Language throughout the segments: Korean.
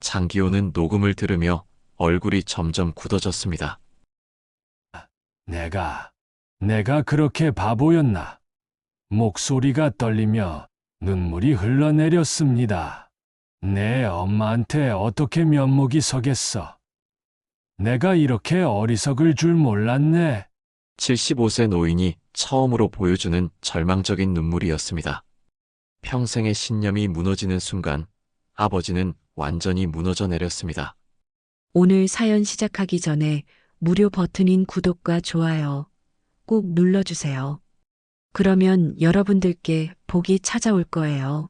장기호는 녹음을 들으며 얼굴이 점점 굳어졌습니다. 내가 그렇게 바보였나? 목소리가 떨리며 눈물이 흘러내렸습니다. 내 엄마한테 어떻게 면목이 서겠어? 내가 이렇게 어리석을 줄 몰랐네. 75세 노인이 처음으로 보여주는 절망적인 눈물이었습니다. 평생의 신념이 무너지는 순간 아버지는 완전히 무너져 내렸습니다. 오늘 사연 시작하기 전에 무료 버튼인 구독과 좋아요 꼭 눌러주세요. 그러면 여러분들께 복이 찾아올 거예요.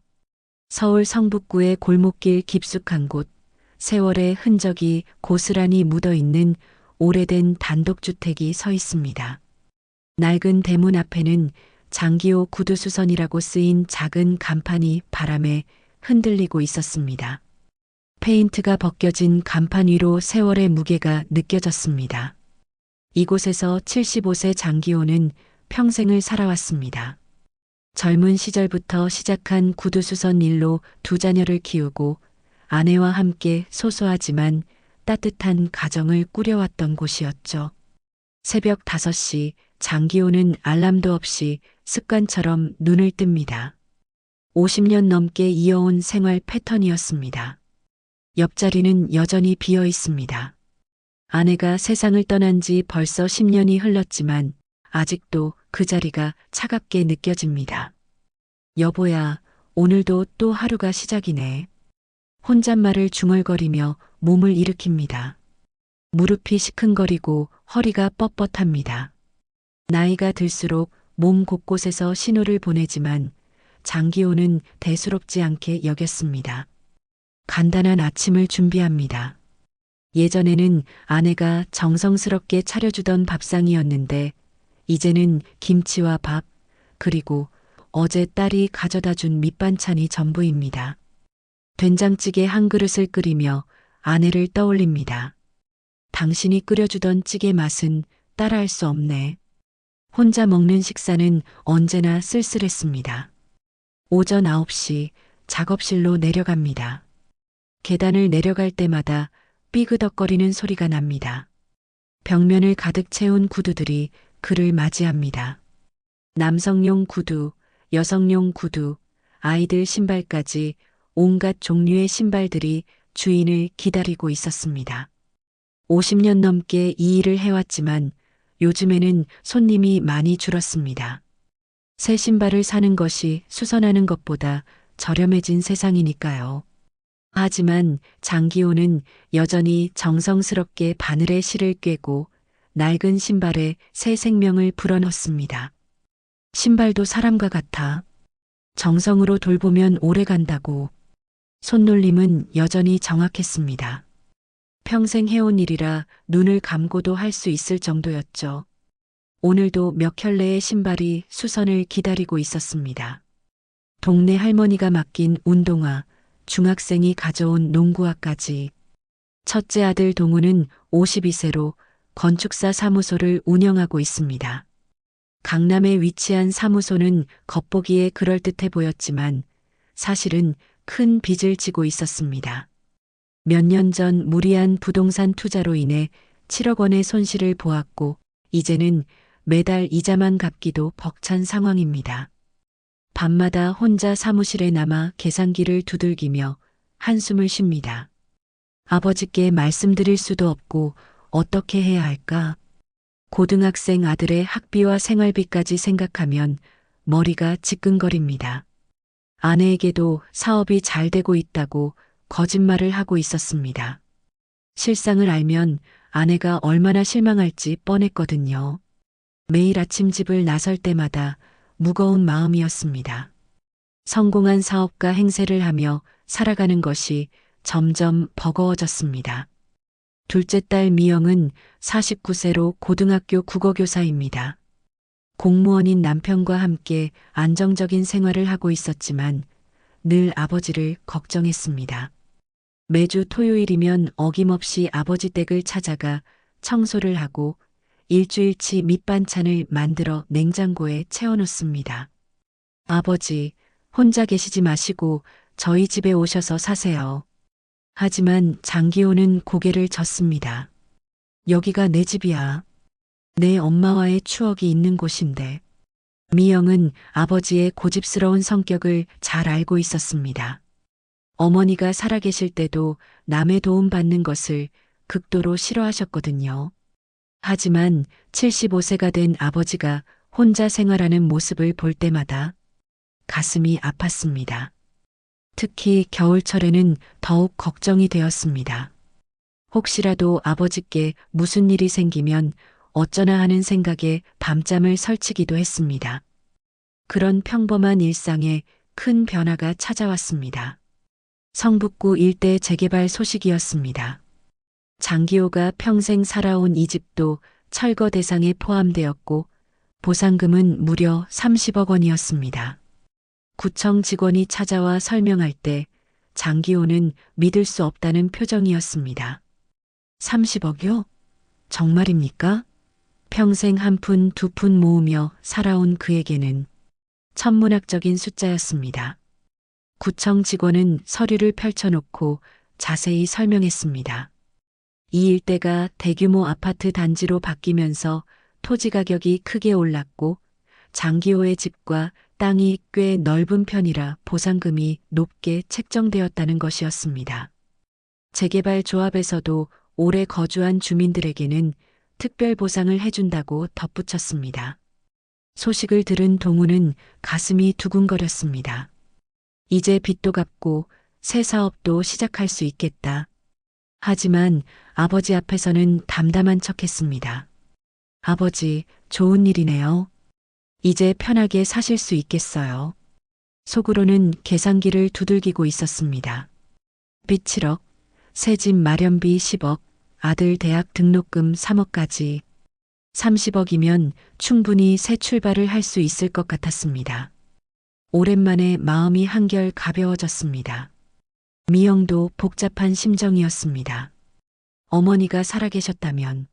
서울 성북구의 골목길 깊숙한 곳, 세월의 흔적이 고스란히 묻어있는 오래된 단독주택이 서 있습니다. 낡은 대문 앞에는 장기호 구두수선이라고 쓰인 작은 간판이 바람에 흔들리고 있었습니다. 페인트가 벗겨진 간판 위로 세월의 무게가 느껴졌습니다. 이곳에서 75세 장기호는 평생을 살아왔습니다. 젊은 시절부터 시작한 구두수선 일로 두 자녀를 키우고 아내와 함께 소소하지만 따뜻한 가정을 꾸려왔던 곳이었죠. 새벽 5시 장기호는 알람도 없이 습관처럼 눈을 뜹니다. 50년 넘게 이어온 생활 패턴이었습니다. 옆자리는 여전히 비어 있습니다. 아내가 세상을 떠난 지 벌써 10년이 흘렀지만 아직도 그 자리가 차갑게 느껴집니다. 여보야, 오늘도 또 하루가 시작이네. 혼잣말을 중얼거리며 몸을 일으킵니다. 무릎이 시큰거리고 허리가 뻣뻣합니다. 나이가 들수록 몸 곳곳에서 신호를 보내지만 장기호는 대수롭지 않게 여겼습니다. 간단한 아침을 준비합니다. 예전에는 아내가 정성스럽게 차려주던 밥상이었는데 이제는 김치와 밥, 그리고 어제 딸이 가져다 준 밑반찬이 전부입니다. 된장찌개 한 그릇을 끓이며 아내를 떠올립니다. 당신이 끓여주던 찌개 맛은 따라할 수 없네. 혼자 먹는 식사는 언제나 쓸쓸했습니다. 오전 9시 작업실로 내려갑니다. 계단을 내려갈 때마다 삐그덕거리는 소리가 납니다. 벽면을 가득 채운 구두들이 그를 맞이합니다. 남성용 구두, 여성용 구두, 아이들 신발까지 온갖 종류의 신발들이 주인을 기다리고 있었습니다. 50년 넘게 이 일을 해왔지만 요즘에는 손님이 많이 줄었습니다. 새 신발을 사는 것이 수선하는 것보다 저렴해진 세상이니까요. 하지만 장기호는 여전히 정성스럽게 바늘에 실을 꿰고 낡은 신발에 새 생명을 불어넣습니다. 신발도 사람과 같아. 정성으로 돌보면 오래 간다고. 손놀림은 여전히 정확했습니다. 평생 해온 일이라 눈을 감고도 할 수 있을 정도였죠. 오늘도 몇 켤레의 신발이 수선을 기다리고 있었습니다. 동네 할머니가 맡긴 운동화, 중학생이 가져온 농구화까지. 첫째 아들 동우는 52세로 건축사 사무소를 운영하고 있습니다. 강남에 위치한 사무소는 겉보기에 그럴듯해 보였지만 사실은 큰 빚을 지고 있었습니다. 몇 년 전 무리한 부동산 투자로 인해 7억 원의 손실을 보았고 이제는 매달 이자만 갚기도 벅찬 상황입니다. 밤마다 혼자 사무실에 남아 계산기를 두들기며 한숨을 쉽니다. 아버지께 말씀드릴 수도 없고 어떻게 해야 할까? 고등학생 아들의 학비와 생활비까지 생각하면 머리가 지끈거립니다. 아내에게도 사업이 잘 되고 있다고 거짓말을 하고 있었습니다. 실상을 알면 아내가 얼마나 실망할지 뻔했거든요. 매일 아침 집을 나설 때마다 무거운 마음이었습니다. 성공한 사업가 행세를 하며 살아가는 것이 점점 버거워졌습니다. 둘째 딸 미영은 49세로 고등학교 국어교사입니다. 공무원인 남편과 함께 안정적인 생활을 하고 있었지만 늘 아버지를 걱정했습니다. 매주 토요일이면 어김없이 아버지 댁을 찾아가 청소를 하고 일주일치 밑반찬을 만들어 냉장고에 채워놓습니다. 아버지, 혼자 계시지 마시고 저희 집에 오셔서 사세요. 하지만 장기호는 고개를 젓습니다. 여기가 내 집이야. 내 엄마와의 추억이 있는 곳인데. 미영은 아버지의 고집스러운 성격을 잘 알고 있었습니다. 어머니가 살아계실 때도 남의 도움 받는 것을 극도로 싫어하셨거든요. 하지만 75세가 된 아버지가 혼자 생활하는 모습을 볼 때마다 가슴이 아팠습니다. 특히 겨울철에는 더욱 걱정이 되었습니다. 혹시라도 아버지께 무슨 일이 생기면 어쩌나 하는 생각에 밤잠을 설치기도 했습니다. 그런 평범한 일상에 큰 변화가 찾아왔습니다. 성북구 일대 재개발 소식이었습니다. 장기호가 평생 살아온 이 집도 철거 대상에 포함되었고 보상금은 무려 30억 원이었습니다. 구청 직원이 찾아와 설명할 때 장기호는 믿을 수 없다는 표정이었습니다. 30억이요? 정말입니까? 평생 한 푼 두 푼 모으며 살아온 그에게는 천문학적인 숫자였습니다. 구청 직원은 서류를 펼쳐놓고 자세히 설명했습니다. 이 일대가 대규모 아파트 단지로 바뀌면서 토지 가격이 크게 올랐고 장기호의 집과 땅이 꽤 넓은 편이라 보상금이 높게 책정되었다는 것이었습니다. 재개발 조합에서도 오래 거주한 주민들에게는 특별 보상을 해준다고 덧붙였습니다. 소식을 들은 동우는 가슴이 두근거렸습니다. 이제 빚도 갚고 새 사업도 시작할 수 있겠다. 하지만 아버지 앞에서는 담담한 척했습니다. 아버지, 좋은 일이네요. 이제 편하게 사실 수 있겠어요. 속으로는 계산기를 두들기고 있었습니다. 빚 7억, 새 집 마련비 10억, 아들 대학 등록금 3억까지 30억이면 충분히 새 출발을 할 수 있을 것 같았습니다. 오랜만에 마음이 한결 가벼워졌습니다. 미영도 복잡한 심정이었습니다. 어머니가 살아계셨다면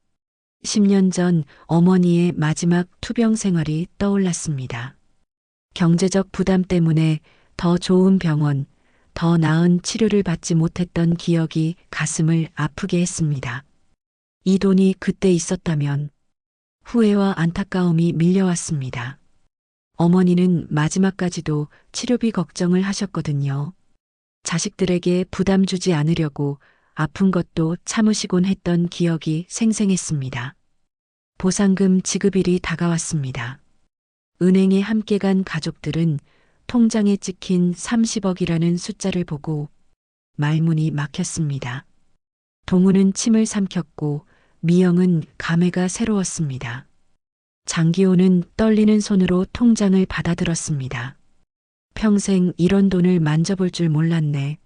10년 전 어머니의 마지막 투병 생활이 떠올랐습니다. 경제적 부담 때문에 더 좋은 병원, 더 나은 치료를 받지 못했던 기억이 가슴을 아프게 했습니다. 이 돈이 그때 있었다면 후회와 안타까움이 밀려왔습니다. 어머니는 마지막까지도 치료비 걱정을 하셨거든요. 자식들에게 부담 주지 않으려고 아픈 것도 참으시곤 했던 기억이 생생했습니다. 보상금 지급일이 다가왔습니다. 은행에 함께 간 가족들은 통장에 찍힌 30억이라는 숫자를 보고 말문이 막혔습니다. 동우는 침을 삼켰고 미영은 감회가 새로웠습니다. 장기호는 떨리는 손으로 통장을 받아들었습니다. 평생 이런 돈을 만져볼 줄 몰랐네.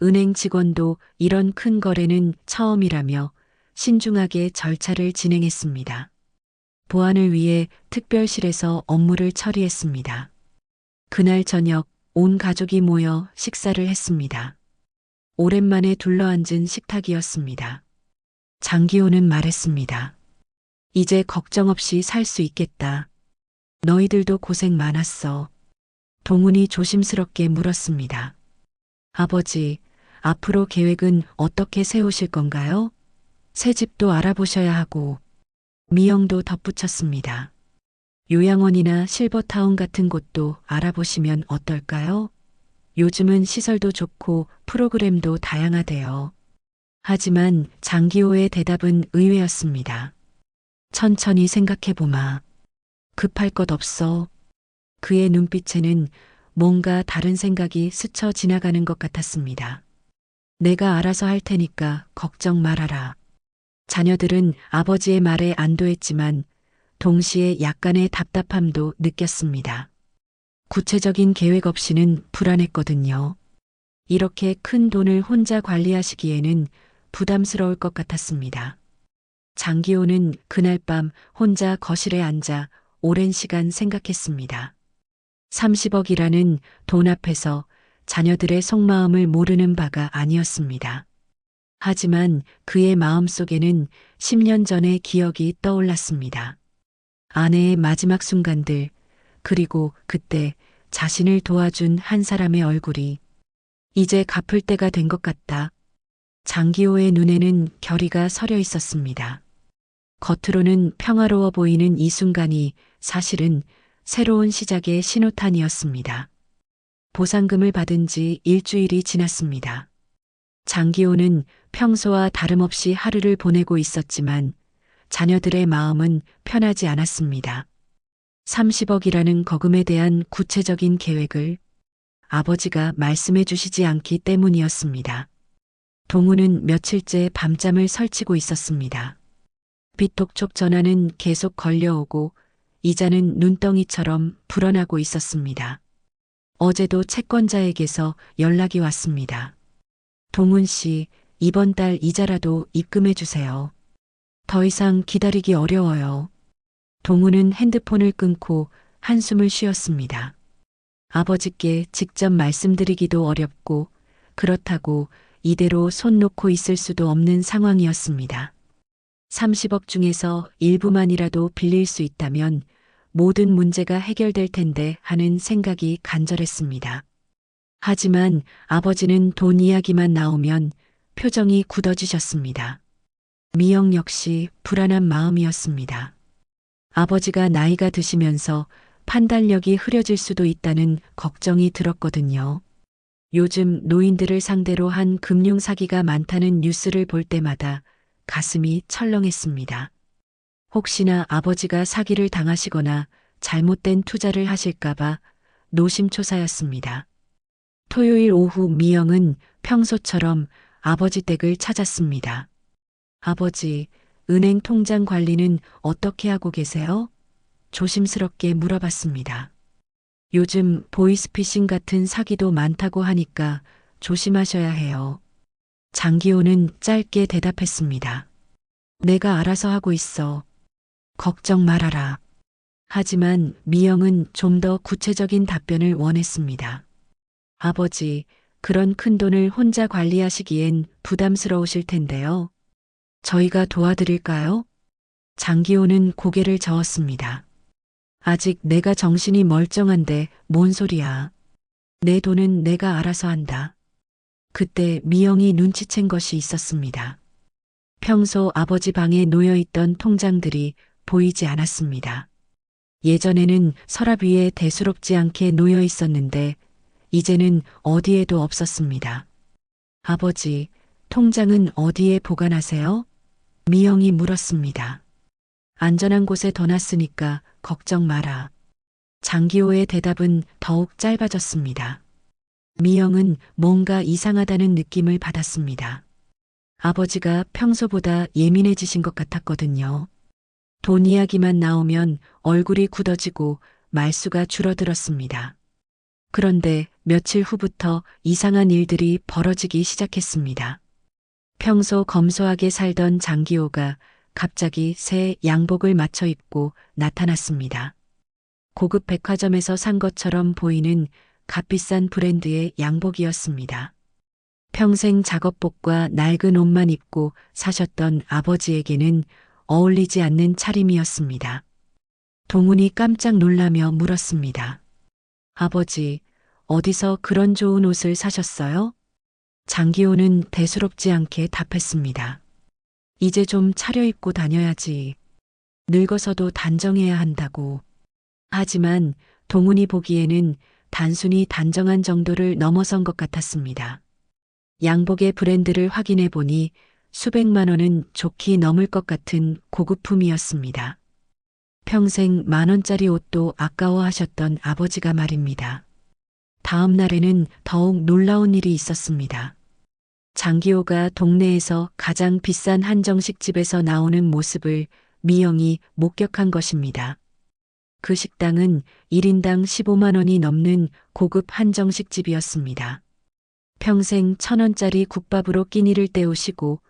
은행 직원도 이런 큰 거래는 처음이라며 신중하게 절차를 진행했습니다. 보안을 위해 특별실에서 업무를 처리했습니다. 그날 저녁 온 가족이 모여 식사를 했습니다. 오랜만에 둘러앉은 식탁이었습니다. 장기호는 말했습니다. 이제 걱정 없이 살 수 있겠다. 너희들도 고생 많았어. 동훈이 조심스럽게 물었습니다. 아버지, 앞으로 계획은 어떻게 세우실 건가요? 새 집도 알아보셔야 하고. 미영도 덧붙였습니다. 요양원이나 실버타운 같은 곳도 알아보시면 어떨까요? 요즘은 시설도 좋고 프로그램도 다양하대요. 하지만 장기호의 대답은 의외였습니다. 천천히 생각해보마. 급할 것 없어. 그의 눈빛에는 뭔가 다른 생각이 스쳐 지나가는 것 같았습니다. 내가 알아서 할 테니까 걱정 말아라. 자녀들은 아버지의 말에 안도했지만 동시에 약간의 답답함도 느꼈습니다. 구체적인 계획 없이는 불안했거든요. 이렇게 큰 돈을 혼자 관리하시기에는 부담스러울 것 같았습니다. 장기호는 그날 밤 혼자 거실에 앉아 오랜 시간 생각했습니다. 30억이라는 돈 앞에서 자녀들의 속마음을 모르는 바가 아니었습니다. 하지만 그의 마음속에는 10년 전의 기억이 떠올랐습니다. 아내의 마지막 순간들, 그리고 그때 자신을 도와준 한 사람의 얼굴이 이제 갚을 때가 된 것 같다. 장기호의 눈에는 결의가 서려 있었습니다. 겉으로는 평화로워 보이는 이 순간이 사실은 새로운 시작의 신호탄이었습니다. 보상금을 받은 지 일주일이 지났습니다. 장기호는 평소와 다름없이 하루를 보내고 있었지만 자녀들의 마음은 편하지 않았습니다. 30억이라는 거금에 대한 구체적인 계획을 아버지가 말씀해 주시지 않기 때문이었습니다. 동우는 며칠째 밤잠을 설치고 있었습니다. 비톡촉 전화는 계속 걸려오고 이자는 눈덩이처럼 불어나고 있었습니다. 어제도 채권자에게서 연락이 왔습니다. 동훈 씨, 이번 달 이자라도 입금해 주세요. 더 이상 기다리기 어려워요. 동훈은 핸드폰을 끊고 한숨을 쉬었습니다. 아버지께 직접 말씀드리기도 어렵고 그렇다고 이대로 손 놓고 있을 수도 없는 상황이었습니다. 30억 중에서 일부만이라도 빌릴 수 있다면 모든 문제가 해결될 텐데 하는 생각이 간절했습니다. 하지만 아버지는 돈 이야기만 나오면 표정이 굳어지셨습니다. 미영 역시 불안한 마음이었습니다. 아버지가 나이가 드시면서 판단력이 흐려질 수도 있다는 걱정이 들었거든요. 요즘 노인들을 상대로 한 금융 사기가 많다는 뉴스를 볼 때마다 가슴이 철렁했습니다. 혹시나 아버지가 사기를 당하시거나 잘못된 투자를 하실까봐 노심초사였습니다. 토요일 오후 미영은 평소처럼 아버지 댁을 찾았습니다. 아버지, 은행 통장 관리는 어떻게 하고 계세요? 조심스럽게 물어봤습니다. 요즘 보이스피싱 같은 사기도 많다고 하니까 조심하셔야 해요. 장기호는 짧게 대답했습니다. 내가 알아서 하고 있어. 걱정 말아라. 하지만 미영은 좀 더 구체적인 답변을 원했습니다. 아버지, 그런 큰 돈을 혼자 관리하시기엔 부담스러우실 텐데요. 저희가 도와드릴까요? 장기호는 고개를 저었습니다. 아직 내가 정신이 멀쩡한데 뭔 소리야. 내 돈은 내가 알아서 한다. 그때 미영이 눈치챈 것이 있었습니다. 평소 아버지 방에 놓여있던 통장들이 보이지 않았습니다. 예전에는 서랍 위에 대수롭지 않게 놓여 있었는데 이제는 어디에도 없었습니다. 아버지, 통장은 어디에 보관하세요? 미영이 물었습니다. 안전한 곳에 둬놨으니까 걱정 마라. 장기호의 대답은 더욱 짧아졌습니다. 미영은 뭔가 이상하다는 느낌을 받았습니다. 아버지가 평소보다 예민해지신 것 같았거든요. 돈 이야기만 나오면 얼굴이 굳어지고 말수가 줄어들었습니다. 그런데 며칠 후부터 이상한 일들이 벌어지기 시작했습니다. 평소 검소하게 살던 장기호가 갑자기 새 양복을 맞춰 입고 나타났습니다. 고급 백화점에서 산 것처럼 보이는 값비싼 브랜드의 양복이었습니다. 평생 작업복과 낡은 옷만 입고 사셨던 아버지에게는 어울리지 않는 차림이었습니다. 동훈이 깜짝 놀라며 물었습니다. 아버지, 어디서 그런 좋은 옷을 사셨어요? 장기호는 대수롭지 않게 답했습니다. 이제 좀 차려입고 다녀야지. 늙어서도 단정해야 한다고. 하지만 동훈이 보기에는 단순히 단정한 정도를 넘어선 것 같았습니다. 양복의 브랜드를 확인해 보니 수백만 원은 좋게 넘을 것 같은 고급품이었습니다. 평생 10,000원짜리 옷도 아까워하셨던 아버지가 말입니다. 다음 날에는 더욱 놀라운 일이 있었습니다. 장기호가 동네에서 가장 비싼 한정식 집에서 나오는 모습을 미영이 목격한 것입니다. 그 식당은 1인당 15만 원이 넘는 고급 한정식 집이었습니다. 평생 1,000원짜리 국밥으로 끼니를 때우시고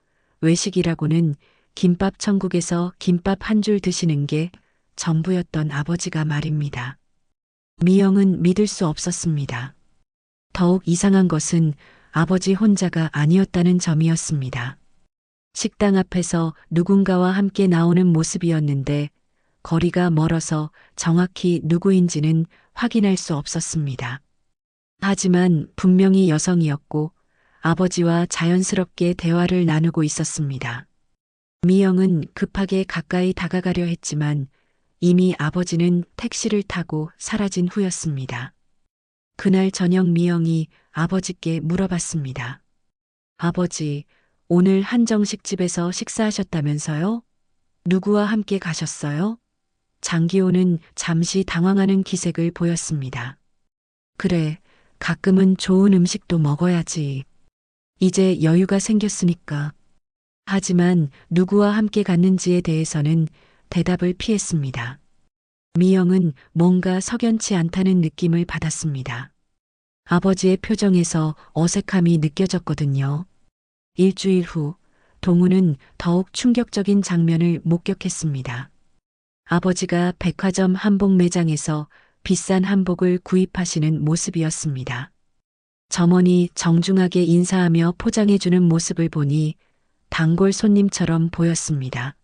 외식이라고는 김밥 천국에서 김밥 한 줄 드시는 게 전부였던 아버지가 말입니다. 미영은 믿을 수 없었습니다. 더욱 이상한 것은 아버지 혼자가 아니었다는 점이었습니다. 식당 앞에서 누군가와 함께 나오는 모습이었는데 거리가 멀어서 정확히 누구인지는 확인할 수 없었습니다. 하지만 분명히 여성이었고 아버지와 자연스럽게 대화를 나누고 있었습니다. 미영은 급하게 가까이 다가가려 했지만 이미 아버지는 택시를 타고 사라진 후였습니다. 그날 저녁 미영이 아버지께 물어봤습니다. 아버지, 오늘 한정식 집에서 식사하셨다면서요? 누구와 함께 가셨어요? 장기호는 잠시 당황하는 기색을 보였습니다. 그래, 가끔은 좋은 음식도 먹어야지. 이제 여유가 생겼으니까. 하지만 누구와 함께 갔는지에 대해서는 대답을 피했습니다. 미영은 뭔가 석연치 않다는 느낌을 받았습니다. 아버지의 표정에서 어색함이 느껴졌거든요. 일주일 후, 동우는 더욱 충격적인 장면을 목격했습니다. 아버지가 백화점 한복 매장에서 비싼 한복을 구입하시는 모습이었습니다. 점원이 정중하게 인사하며 포장해주는 모습을 보니 단골 손님처럼 보였습니다.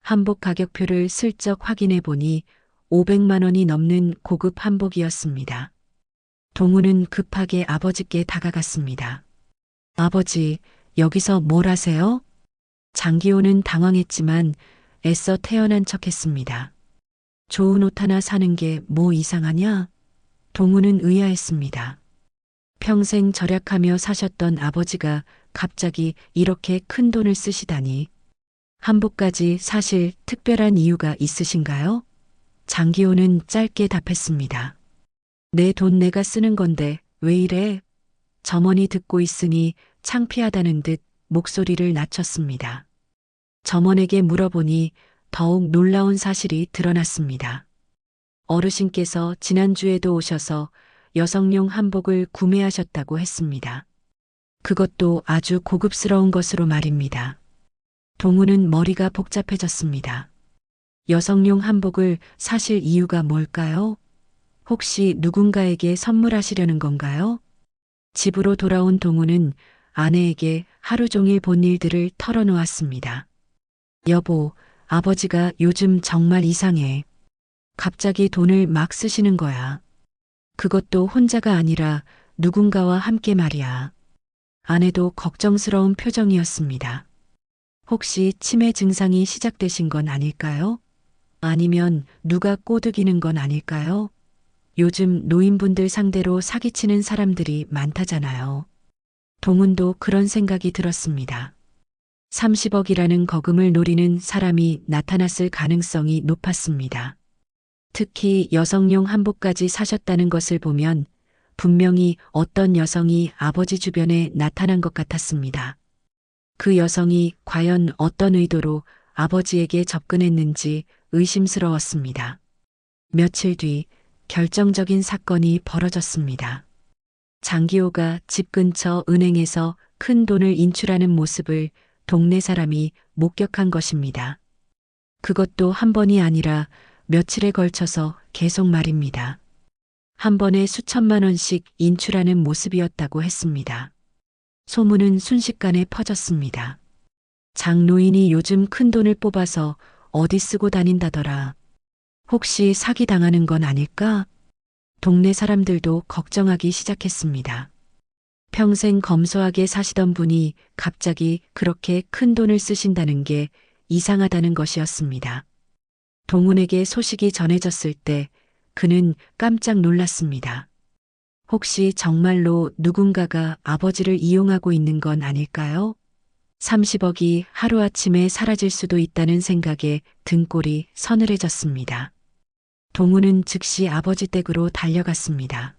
한복 가격표를 슬쩍 확인해 보니 500만 원이 넘는 고급 한복이었습니다. 동우는 급하게 아버지께 다가갔습니다. 아버지, 여기서 뭘 하세요? 장기호는 당황했지만 애써 태연한 척했습니다. 좋은 옷 하나 사는 게 뭐 이상하냐? 동우는 의아했습니다. 평생 절약하며 사셨던 아버지가 갑자기 이렇게 큰 돈을 쓰시다니. 한복까지 사실 특별한 이유가 있으신가요? 장기호는 짧게 답했습니다. 내 돈 내가 쓰는 건데 왜 이래? 점원이 듣고 있으니 창피하다는 듯 목소리를 낮췄습니다. 점원에게 물어보니 더욱 놀라운 사실이 드러났습니다. 어르신께서 지난주에도 오셔서 여성용 한복을 구매하셨다고 했습니다. 그것도 아주 고급스러운 것으로 말입니다. 동우는 머리가 복잡해졌습니다. 여성용 한복을 사실 이유가 뭘까요? 혹시 누군가에게 선물하시려는 건가요? 집으로 돌아온 동우는 아내에게 하루 종일 본 일들을 털어놓았습니다. 여보, 아버지가 요즘 정말 이상해. 갑자기 돈을 막 쓰시는 거야. 그것도 혼자가 아니라 누군가와 함께 말이야. 아내도 걱정스러운 표정이었습니다. 혹시 치매 증상이 시작되신 건 아닐까요? 아니면 누가 꼬드기는 건 아닐까요? 요즘 노인분들 상대로 사기치는 사람들이 많다잖아요. 동훈도 그런 생각이 들었습니다. 30억이라는 거금을 노리는 사람이 나타났을 가능성이 높았습니다. 특히 여성용 한복까지 사셨다는 것을 보면 분명히 어떤 여성이 아버지 주변에 나타난 것 같았습니다. 그 여성이 과연 어떤 의도로 아버지에게 접근했는지 의심스러웠습니다. 며칠 뒤 결정적인 사건이 벌어졌습니다. 장기호가 집 근처 은행에서 큰 돈을 인출하는 모습을 동네 사람이 목격한 것입니다. 그것도 한 번이 아니라 며칠에 걸쳐서 계속 말입니다. 한 번에 수천만 원씩 인출하는 모습이었다고 했습니다. 소문은 순식간에 퍼졌습니다. 장노인이 요즘 큰 돈을 뽑아서 어디 쓰고 다닌다더라. 혹시 사기당하는 건 아닐까? 동네 사람들도 걱정하기 시작했습니다. 평생 검소하게 사시던 분이 갑자기 그렇게 큰 돈을 쓰신다는 게 이상하다는 것이었습니다. 동훈에게 소식이 전해졌을 때 그는 깜짝 놀랐습니다. 혹시 정말로 누군가가 아버지를 이용하고 있는 건 아닐까요? 30억이 하루아침에 사라질 수도 있다는 생각에 등골이 서늘해졌습니다. 동훈은 즉시 아버지 댁으로 달려갔습니다.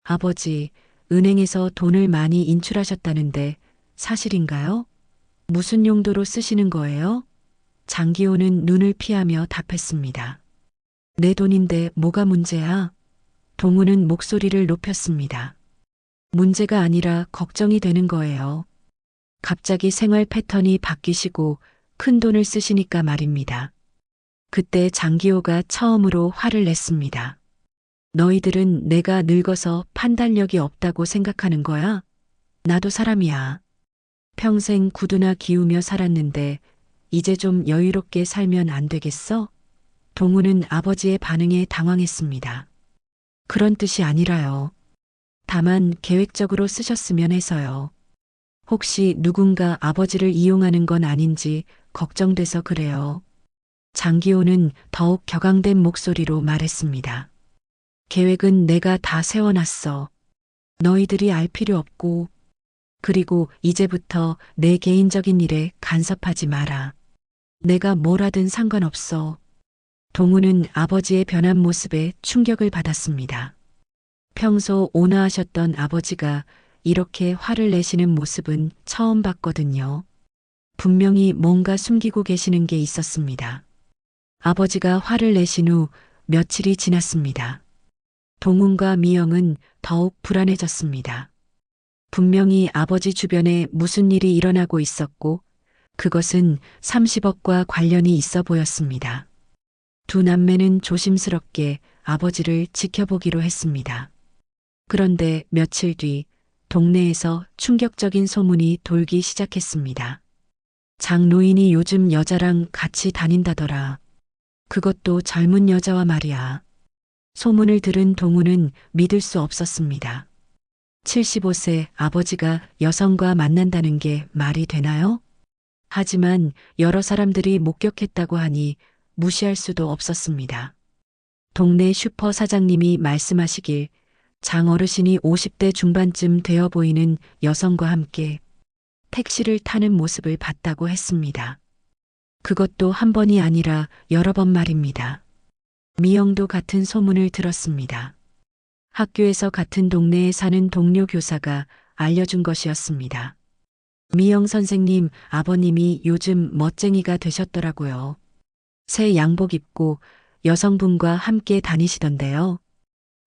아버지, 은행에서 돈을 많이 인출하셨다는데 사실인가요? 무슨 용도로 쓰시는 거예요? 장기호는 눈을 피하며 답했습니다. 내 돈인데 뭐가 문제야? 동훈은 목소리를 높였습니다. 문제가 아니라 걱정이 되는 거예요. 갑자기 생활 패턴이 바뀌시고 큰 돈을 쓰시니까 말입니다. 그때 장기호가 처음으로 화를 냈습니다. 너희들은 내가 늙어서 판단력이 없다고 생각하는 거야? 나도 사람이야. 평생 구두나 기우며 살았는데 이제 좀 여유롭게 살면 안 되겠어? 동우는 아버지의 반응에 당황했습니다. 그런 뜻이 아니라요. 다만 계획적으로 쓰셨으면 해서요. 혹시 누군가 아버지를 이용하는 건 아닌지 걱정돼서 그래요. 장기호는 더욱 격앙된 목소리로 말했습니다. 계획은 내가 다 세워놨어. 너희들이 알 필요 없고, 그리고 이제부터 내 개인적인 일에 간섭하지 마라. 내가 뭘 하든 상관없어. 동우는 아버지의 변한 모습에 충격을 받았습니다. 평소 온화하셨던 아버지가 이렇게 화를 내시는 모습은 처음 봤거든요. 분명히 뭔가 숨기고 계시는 게 있었습니다. 아버지가 화를 내신 후 며칠이 지났습니다. 동훈과 미영은 더욱 불안해졌습니다. 분명히 아버지 주변에 무슨 일이 일어나고 있었고 그것은 30억과 관련이 있어 보였습니다. 두 남매는 조심스럽게 아버지를 지켜보기로 했습니다. 그런데 며칠 뒤 동네에서 충격적인 소문이 돌기 시작했습니다. 장노인이 요즘 여자랑 같이 다닌다더라. 그것도 젊은 여자와 말이야. 소문을 들은 동우는 믿을 수 없었습니다. 75세 아버지가 여성과 만난다는 게 말이 되나요? 하지만 여러 사람들이 목격했다고 하니 무시할 수도 없었습니다. 동네 슈퍼 사장님이 말씀하시길 장 어르신이 50대 중반쯤 되어 보이는 여성과 함께 택시를 타는 모습을 봤다고 했습니다. 그것도 한 번이 아니라 여러 번 말입니다. 미영도 같은 소문을 들었습니다. 학교에서 같은 동네에 사는 동료 교사가 알려준 것이었습니다. 미영 선생님, 아버님이 요즘 멋쟁이가 되셨더라고요. 새 양복 입고 여성분과 함께 다니시던데요.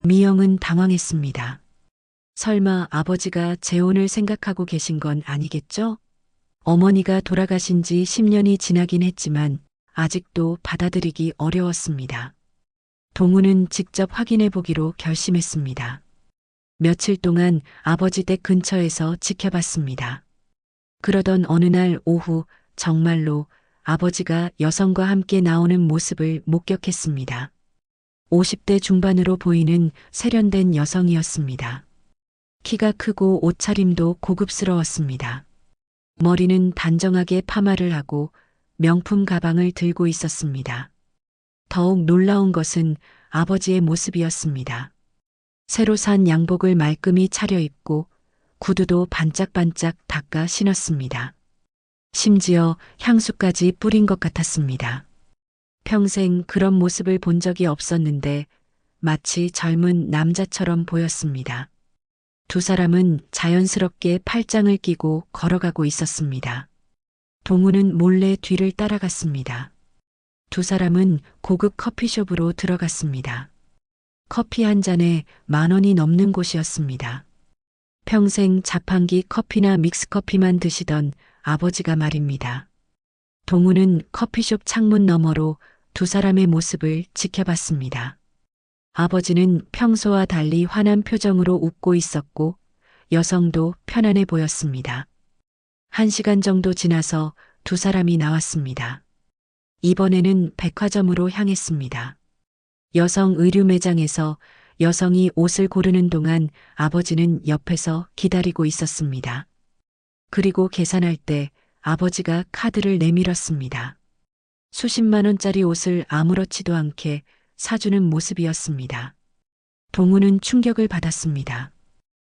미영은 당황했습니다. 설마 아버지가 재혼을 생각하고 계신 건 아니겠죠? 어머니가 돌아가신 지 10년이 지나긴 했지만 아직도 받아들이기 어려웠습니다. 동우는 직접 확인해 보기로 결심했습니다. 며칠 동안 아버지 댁 근처에서 지켜봤습니다. 그러던 어느 날 오후 정말로 아버지가 여성과 함께 나오는 모습을 목격했습니다. 50대 중반으로 보이는 세련된 여성이었습니다. 키가 크고 옷차림도 고급스러웠습니다. 머리는 단정하게 파마를 하고 명품 가방을 들고 있었습니다. 더욱 놀라운 것은 아버지의 모습이었습니다. 새로 산 양복을 말끔히 차려입고 구두도 반짝반짝 닦아 신었습니다. 심지어 향수까지 뿌린 것 같았습니다. 평생 그런 모습을 본 적이 없었는데 마치 젊은 남자처럼 보였습니다. 두 사람은 자연스럽게 팔짱을 끼고 걸어가고 있었습니다. 동우는 몰래 뒤를 따라갔습니다. 두 사람은 고급 커피숍으로 들어갔습니다. 커피 한 잔에 10,000원이 넘는 곳이었습니다. 평생 자판기 커피나 믹스커피만 드시던 아버지가 말입니다. 동우는 커피숍 창문 너머로 두 사람의 모습을 지켜봤습니다. 아버지는 평소와 달리 환한 표정으로 웃고 있었고 여성도 편안해 보였습니다. 1시간 정도 지나서 두 사람이 나왔습니다. 이번에는 백화점으로 향했습니다. 여성 의류 매장에서 여성이 옷을 고르는 동안 아버지는 옆에서 기다리고 있었습니다. 그리고 계산할 때 아버지가 카드를 내밀었습니다. 수십만 원짜리 옷을 아무렇지도 않게 사주는 모습이었습니다. 동우는 충격을 받았습니다.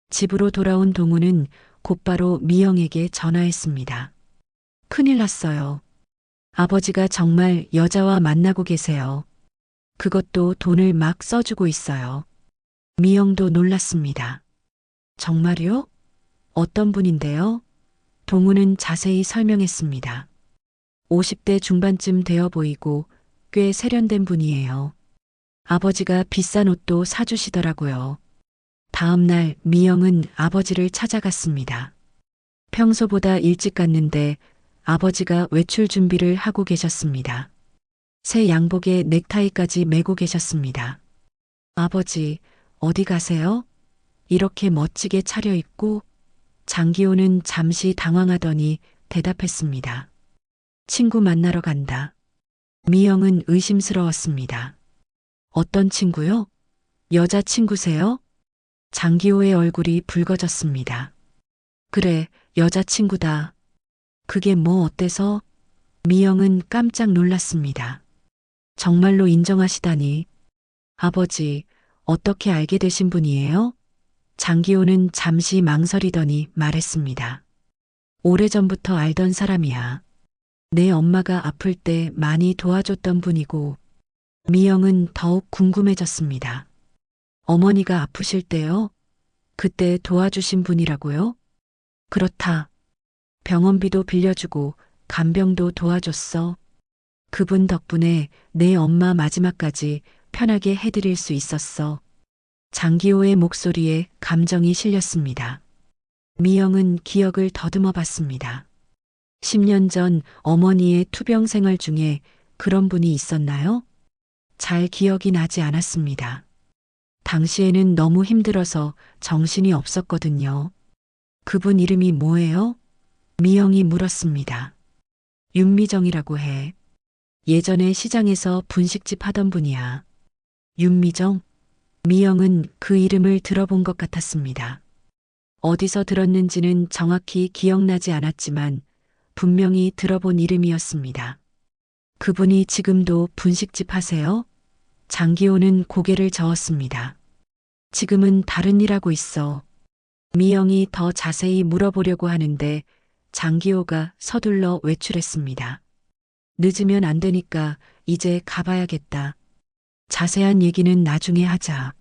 집으로 돌아온 동우는 곧바로 미영에게 전화했습니다. 큰일 났어요. 아버지가 정말 여자와 만나고 계세요. 그것도 돈을 막 써주고 있어요. 미영도 놀랐습니다. 정말요? 어떤 분인데요? 동우는 자세히 설명했습니다. 50대 중반쯤 되어 보이고 꽤 세련된 분이에요. 아버지가 비싼 옷도 사주시더라고요. 다음 날 미영은 아버지를 찾아갔습니다. 평소보다 일찍 갔는데 아버지가 외출 준비를 하고 계셨습니다. 새 양복에 넥타이까지 메고 계셨습니다. 아버지, 어디 가세요? 이렇게 멋지게 차려입고 장기호는 잠시 당황하더니 대답했습니다. 친구 만나러 간다. 미영은 의심스러웠습니다. 어떤 친구요? 여자친구세요? 장기호의 얼굴이 붉어졌습니다. 그래, 여자친구다. 그게 뭐 어때서? 미영은 깜짝 놀랐습니다. 정말로 인정하시다니. 아버지, 어떻게 알게 되신 분이에요? 장기호는 잠시 망설이더니 말했습니다. 오래전부터 알던 사람이야. 내 엄마가 아플 때 많이 도와줬던 분이고. 미영은 더욱 궁금해졌습니다. 어머니가 아프실 때요? 그때 도와주신 분이라고요? 그렇다. 병원비도 빌려주고 간병도 도와줬어. 그분 덕분에 내 엄마 마지막까지 편하게 해드릴 수 있었어. 장기호의 목소리에 감정이 실렸습니다. 미영은 기억을 더듬어 봤습니다. 10년 전 어머니의 투병 생활 중에 그런 분이 있었나요? 잘 기억이 나지 않았습니다. 당시에는 너무 힘들어서 정신이 없었거든요. 그분 이름이 뭐예요? 미영이 물었습니다. 윤미정이라고 해. 예전에 시장에서 분식집 하던 분이야. 윤미정? 미영은 그 이름을 들어본 것 같았습니다. 어디서 들었는지는 정확히 기억나지 않았지만 분명히 들어본 이름이었습니다. 그분이 지금도 분식집 하세요? 장기호는 고개를 저었습니다. 지금은 다른 일 하고 있어. 미영이 더 자세히 물어보려고 하는데 장기호가 서둘러 외출했습니다. 늦으면 안 되니까 이제 가봐야겠다. 자세한 얘기는 나중에 하자.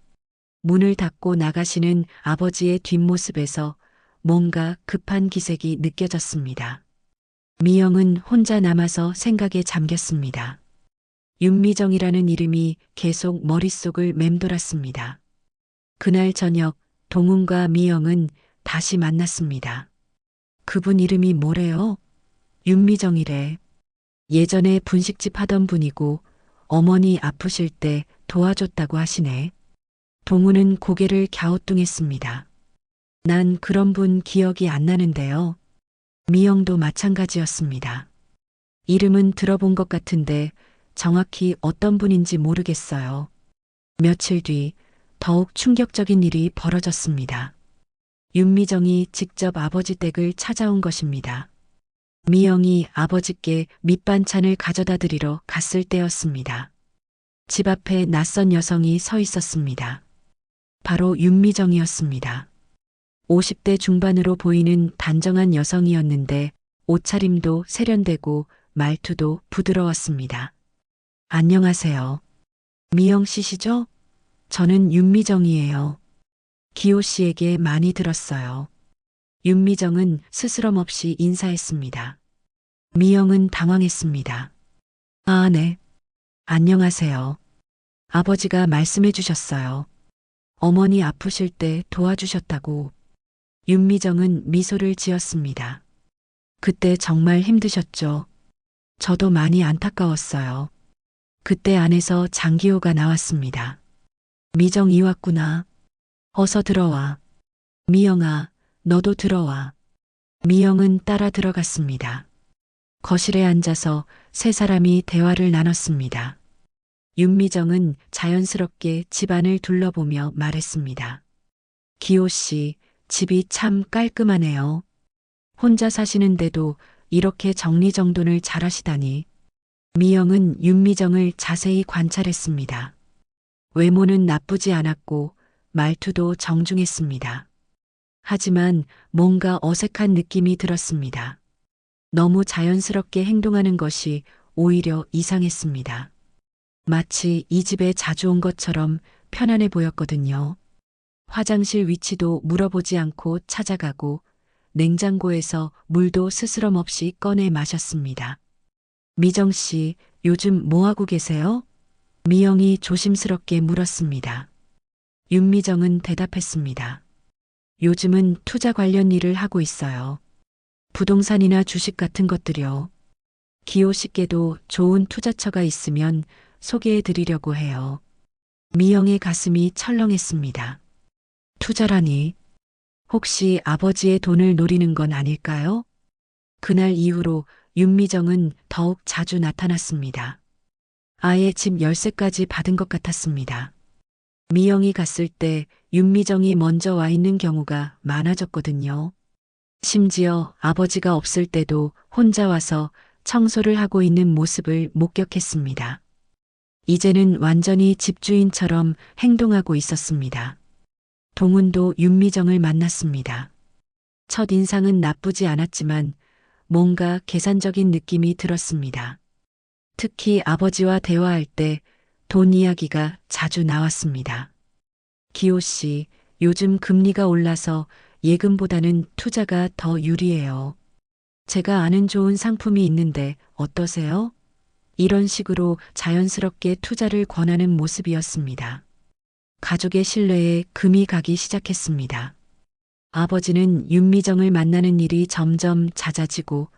문을 닫고 나가시는 아버지의 뒷모습에서 뭔가 급한 기색이 느껴졌습니다. 미영은 혼자 남아서 생각에 잠겼습니다. 윤미정이라는 이름이 계속 머릿속을 맴돌았습니다. 그날 저녁 동훈과 미영은 다시 만났습니다. 그분 이름이 뭐래요? 윤미정이래. 예전에 분식집 하던 분이고 어머니 아프실 때 도와줬다고 하시네. 동훈은 고개를 갸우뚱했습니다. 난 그런 분 기억이 안 나는데요. 미영도 마찬가지였습니다. 이름은 들어본 것 같은데 정확히 어떤 분인지 모르겠어요. 며칠 뒤 더욱 충격적인 일이 벌어졌습니다. 윤미정이 직접 아버지 댁을 찾아온 것입니다. 미영이 아버지께 밑반찬을 가져다 드리러 갔을 때였습니다. 집 앞에 낯선 여성이 서 있었습니다. 바로 윤미정이었습니다. 50대 중반으로 보이는 단정한 여성이었는데 옷차림도 세련되고 말투도 부드러웠습니다. 안녕하세요. 미영 씨시죠? 저는 윤미정이에요. 기호 씨에게 많이 들었어요. 윤미정은 스스럼 없이 인사했습니다. 미영은 당황했습니다. 아, 네. 안녕하세요. 아버지가 말씀해 주셨어요. 어머니 아프실 때 도와주셨다고. 윤미정은 미소를 지었습니다. 그때 정말 힘드셨죠? 저도 많이 안타까웠어요. 그때 안에서 장기호가 나왔습니다. 미정이 왔구나. 어서 들어와. 미영아, 너도 들어와. 미영은 따라 들어갔습니다. 거실에 앉아서 세 사람이 대화를 나눴습니다. 윤미정은 자연스럽게 집안을 둘러보며 말했습니다. 기호 씨, 집이 참 깔끔하네요. 혼자 사시는데도 이렇게 정리정돈을 잘하시다니. 미영은 윤미정을 자세히 관찰했습니다. 외모는 나쁘지 않았고 말투도 정중했습니다. 하지만 뭔가 어색한 느낌이 들었습니다. 너무 자연스럽게 행동하는 것이 오히려 이상했습니다. 마치 이 집에 자주 온 것처럼 편안해 보였거든요. 화장실 위치도 물어보지 않고 찾아가고 냉장고에서 물도 스스럼 없이 꺼내 마셨습니다. 미정 씨, 요즘 뭐 하고 계세요? 미영이 조심스럽게 물었습니다. 윤미정은 대답했습니다. 요즘은 투자 관련 일을 하고 있어요. 부동산이나 주식 같은 것들이요. 기호 씨께도 좋은 투자처가 있으면 소개해 드리려고 해요. 미영의 가슴이 철렁했습니다. 투자라니. 혹시 아버지의 돈을 노리는 건 아닐까요? 그날 이후로 윤미정은 더욱 자주 나타났습니다. 아예 집 열쇠까지 받은 것 같았습니다. 미영이 갔을 때 윤미정이 먼저 와 있는 경우가 많아졌거든요. 심지어 아버지가 없을 때도 혼자 와서 청소를 하고 있는 모습을 목격했습니다. 이제는 완전히 집주인처럼 행동하고 있었습니다. 동훈도 윤미정을 만났습니다. 첫 인상은 나쁘지 않았지만 뭔가 계산적인 느낌이 들었습니다. 특히 아버지와 대화할 때 돈 이야기가 자주 나왔습니다. 기호 씨, 요즘 금리가 올라서 예금보다는 투자가 더 유리해요. 제가 아는 좋은 상품이 있는데 어떠세요? 이런 식으로 자연스럽게 투자를 권하는 모습이었습니다. 가족의 신뢰에 금이 가기 시작했습니다. 아버지는 윤미정을 만나는 일이 점점 잦아지고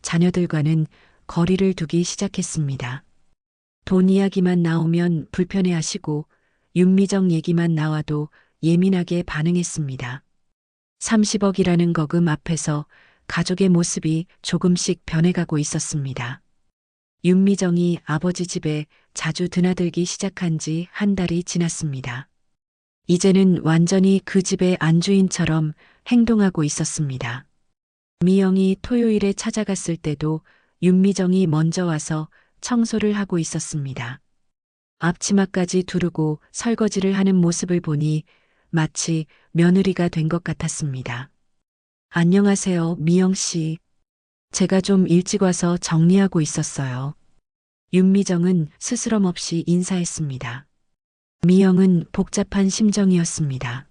자녀들과는 거리를 두기 시작했습니다. 돈 이야기만 나오면 불편해하시고 윤미정 얘기만 나와도 예민하게 반응했습니다. 30억이라는 거금 앞에서 가족의 모습이 조금씩 변해가고 있었습니다. 윤미정이 아버지 집에 자주 드나들기 시작한 지 한 달이 지났습니다. 이제는 완전히 그 집의 안주인처럼 행동하고 있었습니다. 미영이 토요일에 찾아갔을 때도 윤미정이 먼저 와서 청소를 하고 있었습니다. 앞치마까지 두르고 설거지를 하는 모습을 보니 마치 며느리가 된 것 같았습니다. 안녕하세요, 미영 씨. 제가 좀 일찍 와서 정리하고 있었어요. 윤미정은 스스럼 없이 인사했습니다. 미영은 복잡한 심정이었습니다.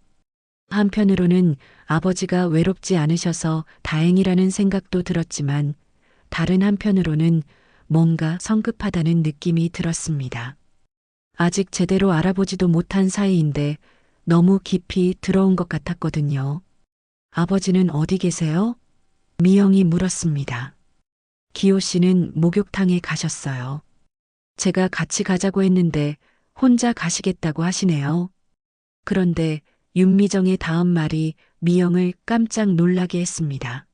한편으로는 아버지가 외롭지 않으셔서 다행이라는 생각도 들었지만 다른 한편으로는 뭔가 성급하다는 느낌이 들었습니다. 아직 제대로 알아보지도 못한 사이인데 너무 깊이 들어온 것 같았거든요. 아버지는 어디 계세요? 미영이 물었습니다. 기호 씨는 목욕탕에 가셨어요. 제가 같이 가자고 했는데 혼자 가시겠다고 하시네요. 그런데 윤미정의 다음 말이 미영을 깜짝 놀라게 했습니다.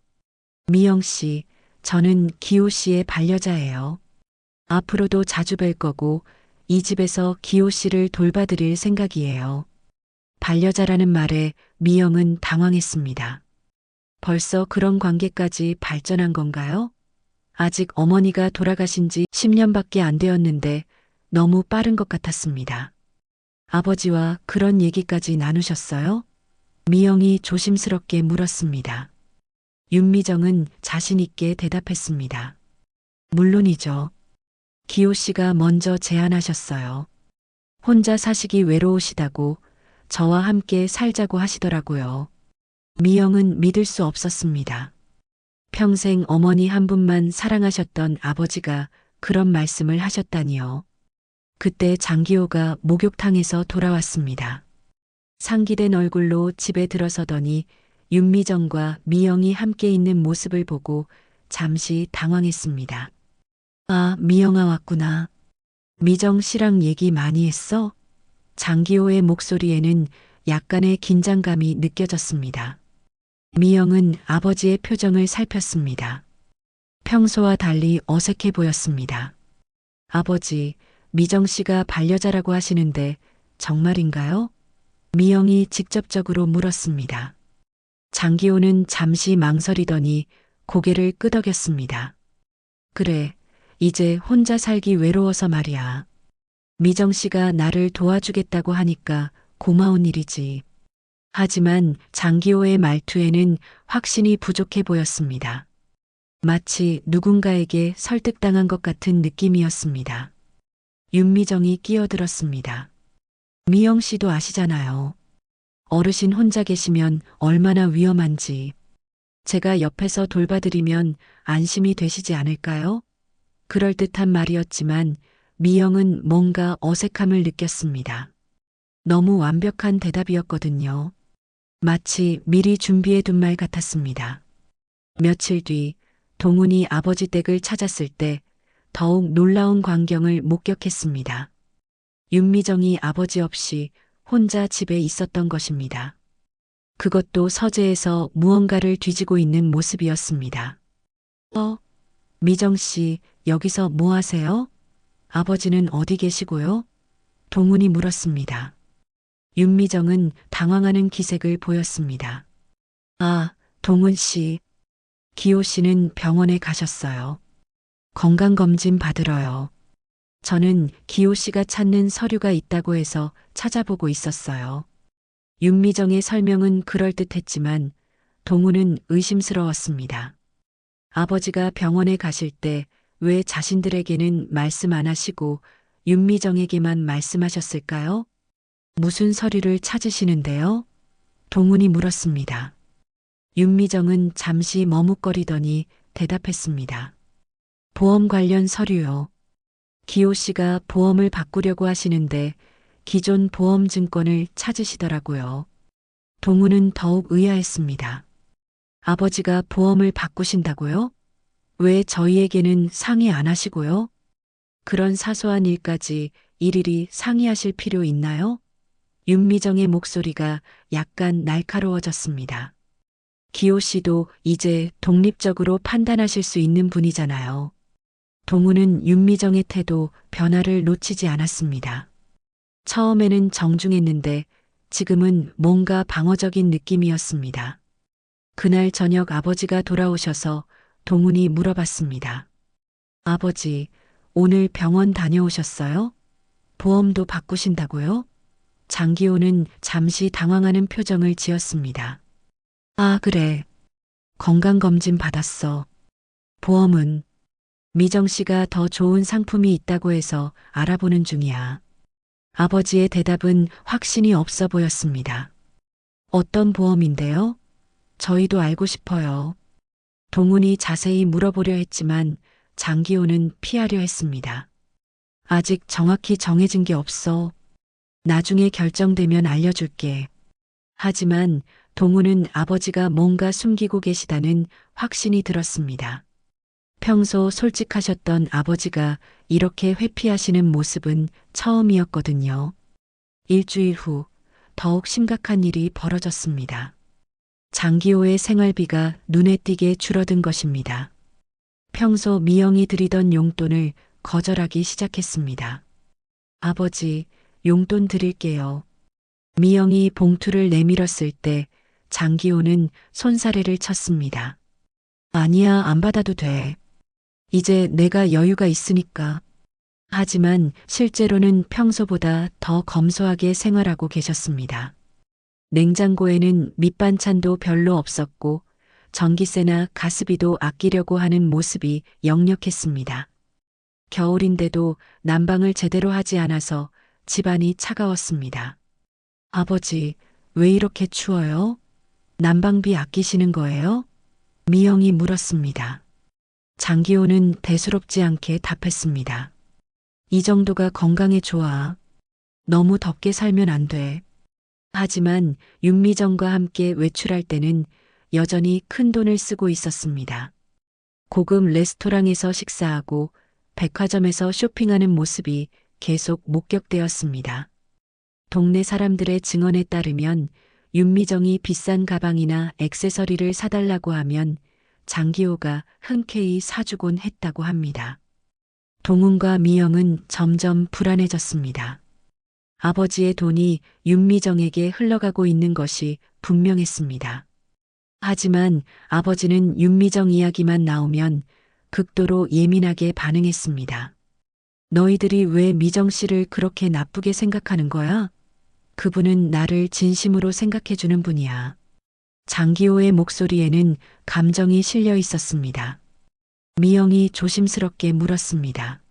미영 씨, 저는 기호 씨의 반려자예요. 앞으로도 자주 뵐 거고 이 집에서 기호 씨를 돌봐드릴 생각이에요. 반려자라는 말에 미영은 당황했습니다. 벌써 그런 관계까지 발전한 건가요? 아직 어머니가 돌아가신 지 10년밖에 안 되었는데 너무 빠른 것 같았습니다. 아버지와 그런 얘기까지 나누셨어요? 미영이 조심스럽게 물었습니다. 윤미정은 자신 있게 대답했습니다. 물론이죠. 기호 씨가 먼저 제안하셨어요. 혼자 사시기 외로우시다고 저와 함께 살자고 하시더라고요. 미영은 믿을 수 없었습니다. 평생 어머니 한 분만 사랑하셨던 아버지가 그런 말씀을 하셨다니요. 그때 장기호가 목욕탕에서 돌아왔습니다. 상기된 얼굴로 집에 들어서더니 윤미정과 미영이 함께 있는 모습을 보고 잠시 당황했습니다. 아, 미영아 왔구나. 미정 씨랑 얘기 많이 했어? 장기호의 목소리에는 약간의 긴장감이 느껴졌습니다. 미영은 아버지의 표정을 살폈습니다. 평소와 달리 어색해 보였습니다. 아버지, 미정 씨가 반려자라고 하시는데 정말인가요? 미영이 직접적으로 물었습니다. 장기호는 잠시 망설이더니 고개를 끄덕였습니다. 그래, 이제 혼자 살기 외로워서 말이야. 미정 씨가 나를 도와주겠다고 하니까 고마운 일이지. 하지만 장기호의 말투에는 확신이 부족해 보였습니다. 마치 누군가에게 설득당한 것 같은 느낌이었습니다. 윤미정이 끼어들었습니다. 미영 씨도 아시잖아요. 어르신 혼자 계시면 얼마나 위험한지. 제가 옆에서 돌봐드리면 안심이 되시지 않을까요? 그럴듯한 말이었지만 미영은 뭔가 어색함을 느꼈습니다. 너무 완벽한 대답이었거든요. 마치 미리 준비해 둔 말 같았습니다. 며칠 뒤 동훈이 아버지 댁을 찾았을 때 더욱 놀라운 광경을 목격했습니다. 윤미정이 아버지 없이 혼자 집에 있었던 것입니다. 그것도 서재에서 무언가를 뒤지고 있는 모습이었습니다. 미정 씨, 여기서 뭐 하세요? 아버지는 어디 계시고요? 동훈이 물었습니다. 윤미정은 당황하는 기색을 보였습니다. 아, 동훈 씨, 기호 씨는 병원에 가셨어요. 건강검진 받으러요. 저는 기호 씨가 찾는 서류가 있다고 해서 찾아보고 있었어요. 윤미정의 설명은 그럴듯했지만 동우는 의심스러웠습니다. 아버지가 병원에 가실 때 왜 자신들에게는 말씀 안 하시고 윤미정에게만 말씀하셨을까요? 무슨 서류를 찾으시는데요? 동훈이 물었습니다. 윤미정은 잠시 머뭇거리더니 대답했습니다. 보험 관련 서류요. 기호 씨가 보험을 바꾸려고 하시는데 기존 보험 증권을 찾으시더라고요. 동훈은 더욱 의아했습니다. 아버지가 보험을 바꾸신다고요? 왜 저희에게는 상의 안 하시고요? 그런 사소한 일까지 일일이 상의하실 필요 있나요? 윤미정의 목소리가 약간 날카로워졌습니다. 기호 씨도 이제 독립적으로 판단하실 수 있는 분이잖아요. 동우는 윤미정의 태도 변화를 놓치지 않았습니다. 처음에는 정중했는데 지금은 뭔가 방어적인 느낌이었습니다. 그날 저녁 아버지가 돌아오셔서 동훈이 물어봤습니다. 아버지, 오늘 병원 다녀오셨어요? 보험도 바꾸신다고요? 장기호는 잠시 당황하는 표정을 지었습니다. 아, 그래. 건강검진 받았어. 보험은 미정 씨가 더 좋은 상품이 있다고 해서 알아보는 중이야. 아버지의 대답은 확신이 없어 보였습니다. 어떤 보험인데요? 저희도 알고 싶어요. 동훈이 자세히 물어보려 했지만 장기호는 피하려 했습니다. 아직 정확히 정해진 게 없어. 나중에 결정되면 알려줄게. 하지만 동훈은 아버지가 뭔가 숨기고 계시다는 확신이 들었습니다. 평소 솔직하셨던 아버지가 이렇게 회피하시는 모습은 처음이었거든요. 일주일 후 더욱 심각한 일이 벌어졌습니다. 장기호의 생활비가 눈에 띄게 줄어든 것입니다. 평소 미영이 드리던 용돈을 거절하기 시작했습니다. 아버지, 용돈 드릴게요. 미영이 봉투를 내밀었을 때 장기호는 손사래를 쳤습니다. 아니야, 안 받아도 돼. 이제 내가 여유가 있으니까. 하지만 실제로는 평소보다 더 검소하게 생활하고 계셨습니다. 냉장고에는 밑반찬도 별로 없었고 전기세나 가스비도 아끼려고 하는 모습이 역력했습니다. 겨울인데도 난방을 제대로 하지 않아서 집안이 차가웠습니다. 아버지, 왜 이렇게 추워요? 난방비 아끼시는 거예요? 미영이 물었습니다. 장기호는 대수롭지 않게 답했습니다. 이 정도가 건강에 좋아. 너무 덥게 살면 안 돼. 하지만 윤미정과 함께 외출할 때는 여전히 큰 돈을 쓰고 있었습니다. 고급 레스토랑에서 식사하고 백화점에서 쇼핑하는 모습이 계속 목격되었습니다. 동네 사람들의 증언에 따르면 윤미정이 비싼 가방이나 액세서리를 사달라고 하면 장기호가 흔쾌히 사주곤 했다고 합니다. 동훈과 미영은 점점 불안해졌습니다. 아버지의 돈이 윤미정에게 흘러가고 있는 것이 분명했습니다. 하지만 아버지는 윤미정 이야기만 나오면 극도로 예민하게 반응했습니다. 너희들이 왜 미정 씨를 그렇게 나쁘게 생각하는 거야? 그분은 나를 진심으로 생각해주는 분이야. 장기호의 목소리에는 감정이 실려 있었습니다. 미영이 조심스럽게 물었습니다.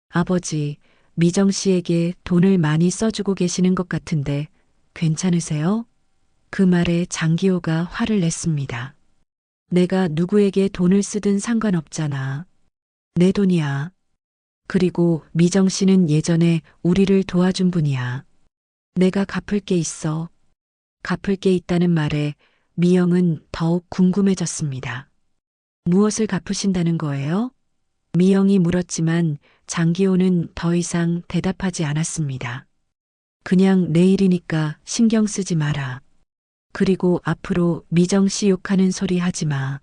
아버지, 미정 씨에게 돈을 많이 써주고 계시는 것 같은데 괜찮으세요? 그 말에 장기호가 화를 냈습니다. 내가 누구에게 돈을 쓰든 상관없잖아. 내 돈이야. 그리고 미정 씨는 예전에 우리를 도와준 분이야. 내가 갚을 게 있어. 갚을 게 있다는 말에 미영은 더욱 궁금해졌습니다. 무엇을 갚으신다는 거예요? 미영이 물었지만 장기호는 더 이상 대답하지 않았습니다. 그냥 내일이니까 신경 쓰지 마라. 그리고 앞으로 미정 씨 욕하는 소리 하지 마.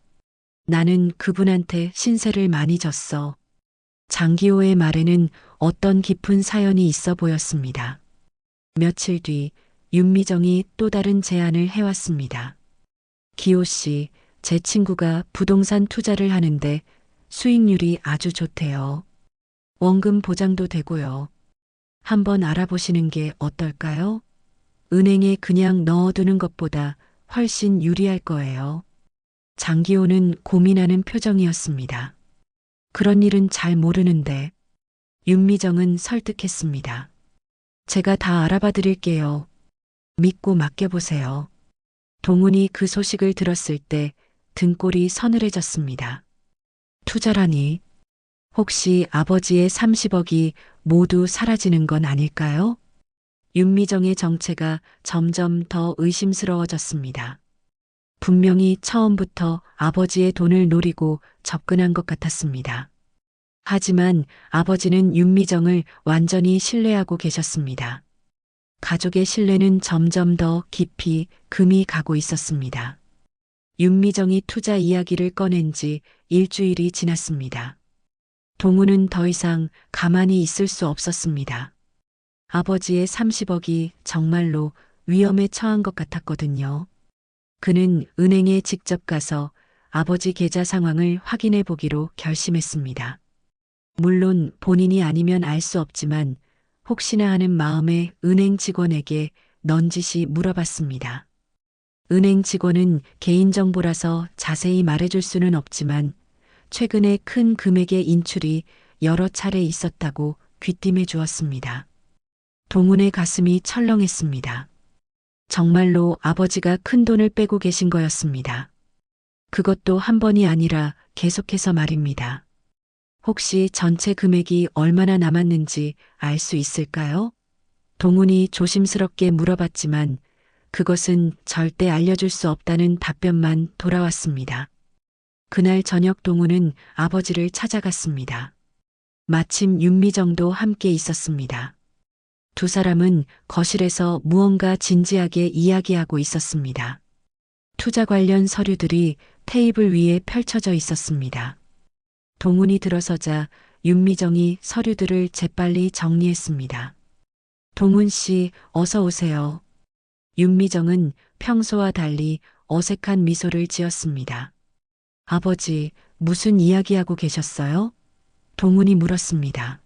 나는 그분한테 신세를 많이 졌어. 장기호의 말에는 어떤 깊은 사연이 있어 보였습니다. 며칠 뒤 윤미정이 또 다른 제안을 해왔습니다. 기호 씨, 제 친구가 부동산 투자를 하는데 수익률이 아주 좋대요. 원금 보장도 되고요. 한번 알아보시는 게 어떨까요? 은행에 그냥 넣어두는 것보다 훨씬 유리할 거예요. 장기호는 고민하는 표정이었습니다. 그런 일은 잘 모르는데 윤미정은 설득했습니다. 제가 다 알아봐 드릴게요. 믿고 맡겨보세요. 동훈이 그 소식을 들었을 때 등골이 서늘해졌습니다. 투자라니, 혹시 아버지의 30억이 모두 사라지는 건 아닐까요? 윤미정의 정체가 점점 더 의심스러워졌습니다. 분명히 처음부터 아버지의 돈을 노리고 접근한 것 같았습니다. 하지만 아버지는 윤미정을 완전히 신뢰하고 계셨습니다. 가족의 신뢰는 점점 더 깊이 금이 가고 있었습니다. 윤미정이 투자 이야기를 꺼낸 지 일주일이 지났습니다. 동우는 더 이상 가만히 있을 수 없었습니다. 아버지의 30억이 정말로 위험에 처한 것 같았거든요. 그는 은행에 직접 가서 아버지 계좌 상황을 확인해 보기로 결심했습니다. 물론 본인이 아니면 알 수 없지만 혹시나 하는 마음에 은행 직원에게 넌지시 물어봤습니다. 은행 직원은 개인정보라서 자세히 말해줄 수는 없지만 최근에 큰 금액의 인출이 여러 차례 있었다고 귀띔해 주었습니다. 동훈의 가슴이 철렁했습니다. 정말로 아버지가 큰 돈을 빼고 계신 거였습니다. 그것도 한 번이 아니라 계속해서 말입니다. 혹시 전체 금액이 얼마나 남았는지 알 수 있을까요? 동훈이 조심스럽게 물어봤지만 그것은 절대 알려줄 수 없다는 답변만 돌아왔습니다. 그날 저녁 동훈은 아버지를 찾아갔습니다. 마침 윤미정도 함께 있었습니다. 두 사람은 거실에서 무언가 진지하게 이야기하고 있었습니다. 투자 관련 서류들이 테이블 위에 펼쳐져 있었습니다. 동훈이 들어서자 윤미정이 서류들을 재빨리 정리했습니다. 동훈 씨, 어서 오세요. 윤미정은 평소와 달리 어색한 미소를 지었습니다. 아버지, 무슨 이야기하고 계셨어요? 동훈이 물었습니다.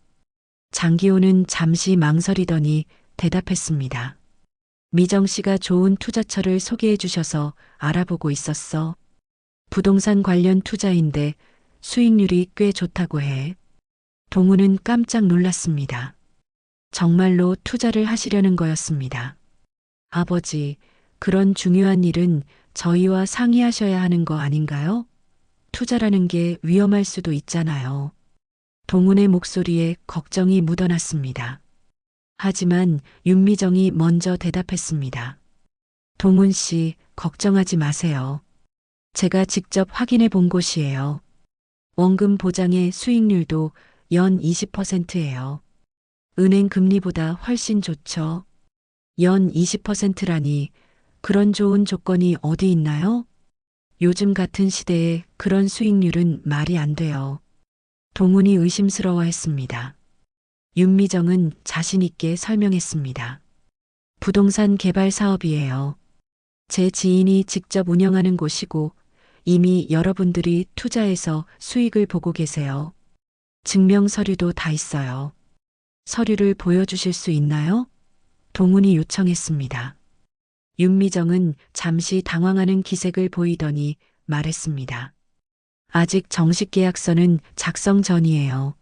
장기호는 잠시 망설이더니 대답했습니다. 미정 씨가 좋은 투자처를 소개해 주셔서 알아보고 있었어. 부동산 관련 투자인데 수익률이 꽤 좋다고 해. 동훈은 깜짝 놀랐습니다. 정말로 투자를 하시려는 거였습니다. 아버지, 그런 중요한 일은 저희와 상의하셔야 하는 거 아닌가요? 투자라는 게 위험할 수도 있잖아요. 동훈의 목소리에 걱정이 묻어났습니다. 하지만 윤미정이 먼저 대답했습니다. 동훈 씨, 걱정하지 마세요. 제가 직접 확인해 본 곳이에요. 원금 보장의 수익률도 연 20%예요. 은행 금리보다 훨씬 좋죠. 연 20%라니 그런 좋은 조건이 어디 있나요? 요즘 같은 시대에 그런 수익률은 말이 안 돼요. 동훈이 의심스러워했습니다. 윤미정은 자신 있게 설명했습니다. 부동산 개발 사업이에요. 제 지인이 직접 운영하는 곳이고 이미 여러분들이 투자해서 수익을 보고 계세요. 증명 서류도 다 있어요. 서류를 보여주실 수 있나요? 동훈이 요청했습니다. 윤미정은 잠시 당황하는 기색을 보이더니 말했습니다. 아직 정식 계약서는 작성 전이에요.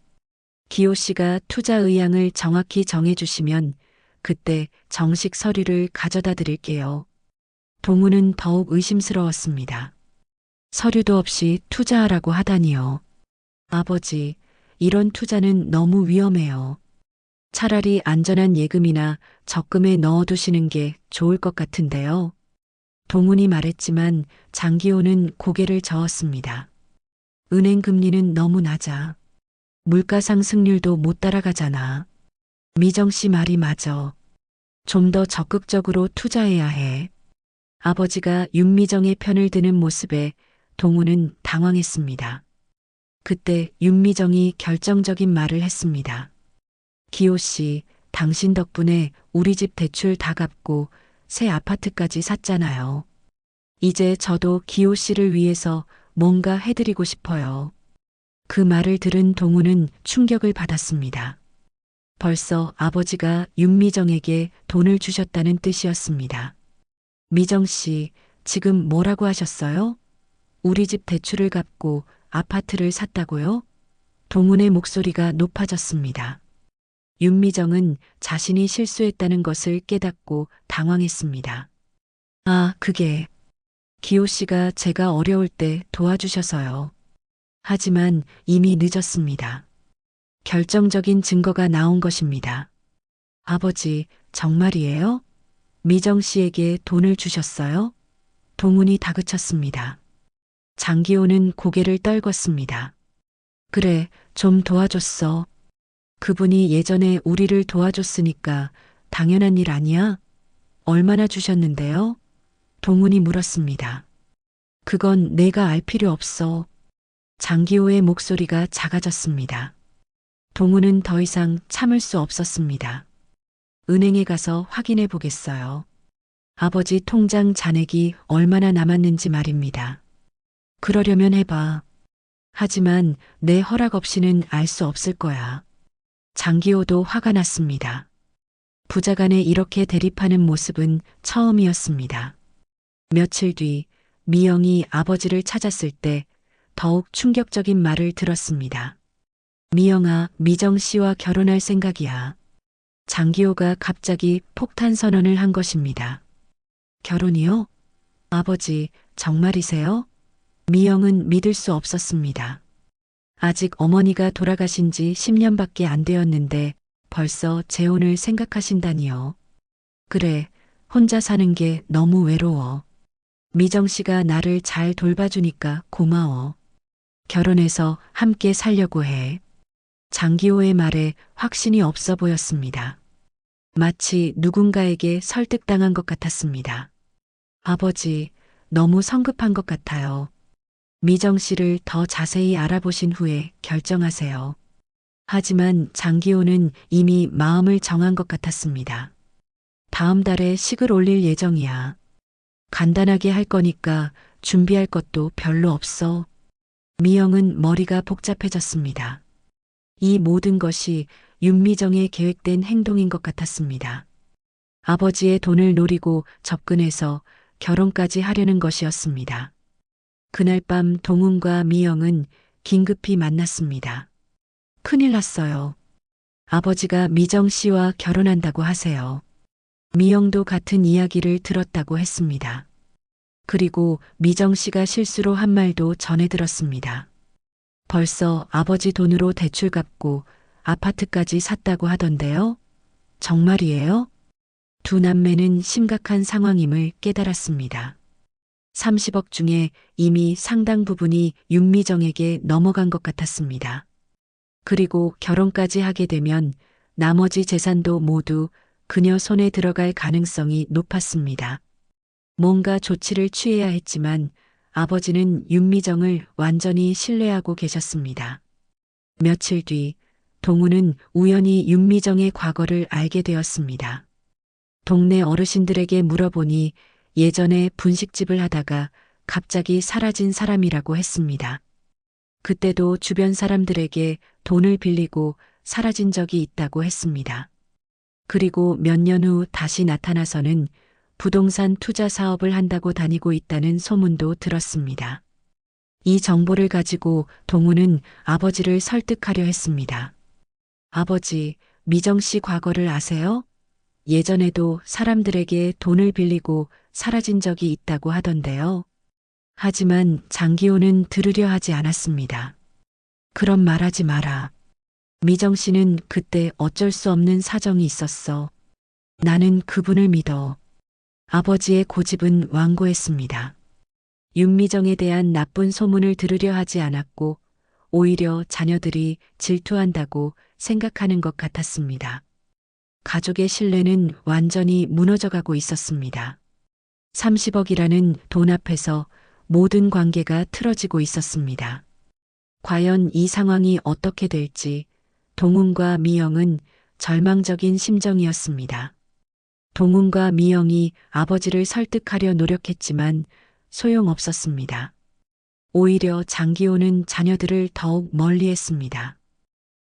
기호 씨가 투자 의향을 정확히 정해주시면 그때 정식 서류를 가져다 드릴게요. 동훈은 더욱 의심스러웠습니다. 서류도 없이 투자하라고 하다니요. 아버지, 이런 투자는 너무 위험해요. 차라리 안전한 예금이나 적금에 넣어두시는 게 좋을 것 같은데요. 동훈이 말했지만 장기호는 고개를 저었습니다. 은행 금리는 너무 낮아. 물가 상승률도 못 따라가잖아. 미정 씨 말이 맞아. 좀 더 적극적으로 투자해야 해. 아버지가 윤미정의 편을 드는 모습에 동훈은 당황했습니다. 그때 윤미정이 결정적인 말을 했습니다. 기호 씨, 당신 덕분에 우리 집 대출 다 갚고 새 아파트까지 샀잖아요. 이제 저도 기호 씨를 위해서 뭔가 해드리고 싶어요. 그 말을 들은 동우는 충격을 받았습니다. 벌써 아버지가 윤미정에게 돈을 주셨다는 뜻이었습니다. 미정 씨, 지금 뭐라고 하셨어요? 우리 집 대출을 갚고 아파트를 샀다고요? 동훈의 목소리가 높아졌습니다. 윤미정은 자신이 실수했다는 것을 깨닫고 당황했습니다. 아, 그게 기호 씨가 제가 어려울 때 도와주셔서요. 하지만 이미 늦었습니다. 결정적인 증거가 나온 것입니다. 아버지, 정말이에요? 미정 씨에게 돈을 주셨어요? 동훈이 다그쳤습니다. 장기호는 고개를 떨궜습니다. 그래, 좀 도와줬어. 그분이 예전에 우리를 도와줬으니까 당연한 일 아니야? 얼마나 주셨는데요? 동훈이 물었습니다. 그건 내가 알 필요 없어. 장기호의 목소리가 작아졌습니다. 동훈은 더 이상 참을 수 없었습니다. 은행에 가서 확인해 보겠어요. 아버지 통장 잔액이 얼마나 남았는지 말입니다. 그러려면 해봐. 하지만 내 허락 없이는 알 수 없을 거야. 장기호도 화가 났습니다. 부자간에 이렇게 대립하는 모습은 처음이었습니다. 며칠 뒤 미영이 아버지를 찾았을 때 더욱 충격적인 말을 들었습니다. 미영아, 미정 씨와 결혼할 생각이야. 장기호가 갑자기 폭탄 선언을 한 것입니다. 결혼이요? 아버지, 정말이세요? 미영은 믿을 수 없었습니다. 아직 어머니가 돌아가신 지 10년밖에 안 되었는데 벌써 재혼을 생각하신다니요. 그래, 혼자 사는 게 너무 외로워. 미정 씨가 나를 잘 돌봐주니까 고마워. 결혼해서 함께 살려고 해. 장기호의 말에 확신이 없어 보였습니다. 마치 누군가에게 설득당한 것 같았습니다. 아버지, 너무 성급한 것 같아요. 미정 씨를 더 자세히 알아보신 후에 결정하세요. 하지만 장기호는 이미 마음을 정한 것 같았습니다. 다음 달에 식을 올릴 예정이야. 간단하게 할 거니까 준비할 것도 별로 없어. 미영은 머리가 복잡해졌습니다. 이 모든 것이 윤미정의 계획된 행동인 것 같았습니다. 아버지의 돈을 노리고 접근해서 결혼까지 하려는 것이었습니다. 그날 밤 동훈과 미영은 긴급히 만났습니다. 큰일 났어요. 아버지가 미정 씨와 결혼한다고 하세요. 미영도 같은 이야기를 들었다고 했습니다. 그리고 미정 씨가 실수로 한 말도 전해 들었습니다. 벌써 아버지 돈으로 대출 갚고 아파트까지 샀다고 하던데요. 정말이에요? 두 남매는 심각한 상황임을 깨달았습니다. 30억 중에 이미 상당 부분이 윤미정에게 넘어간 것 같았습니다. 그리고 결혼까지 하게 되면 나머지 재산도 모두 그녀 손에 들어갈 가능성이 높았습니다. 뭔가 조치를 취해야 했지만 아버지는 윤미정을 완전히 신뢰하고 계셨습니다. 며칠 뒤 동훈은 우연히 윤미정의 과거를 알게 되었습니다. 동네 어르신들에게 물어보니 예전에 분식집을 하다가 갑자기 사라진 사람이라고 했습니다. 그때도 주변 사람들에게 돈을 빌리고 사라진 적이 있다고 했습니다. 그리고 몇 년 후 다시 나타나서는 부동산 투자 사업을 한다고 다니고 있다는 소문도 들었습니다. 이 정보를 가지고 동훈은 아버지를 설득하려 했습니다. 아버지, 미정 씨 과거를 아세요? 예전에도 사람들에게 돈을 빌리고 사라진 적이 있다고 하던데요. 하지만 장기호는 들으려 하지 않았습니다. 그런 말하지 마라. 미정 씨는 그때 어쩔 수 없는 사정이 있었어. 나는 그분을 믿어. 아버지의 고집은 완고했습니다. 윤미정에 대한 나쁜 소문을 들으려 하지 않았고 오히려 자녀들이 질투한다고 생각하는 것 같았습니다. 가족의 신뢰는 완전히 무너져가고 있었습니다. 30억이라는 돈 앞에서 모든 관계가 틀어지고 있었습니다. 과연 이 상황이 어떻게 될지 동훈과 미영은 절망적인 심정이었습니다. 동훈과 미영이 아버지를 설득하려 노력했지만 소용없었습니다. 오히려 장기호는 자녀들을 더욱 멀리했습니다.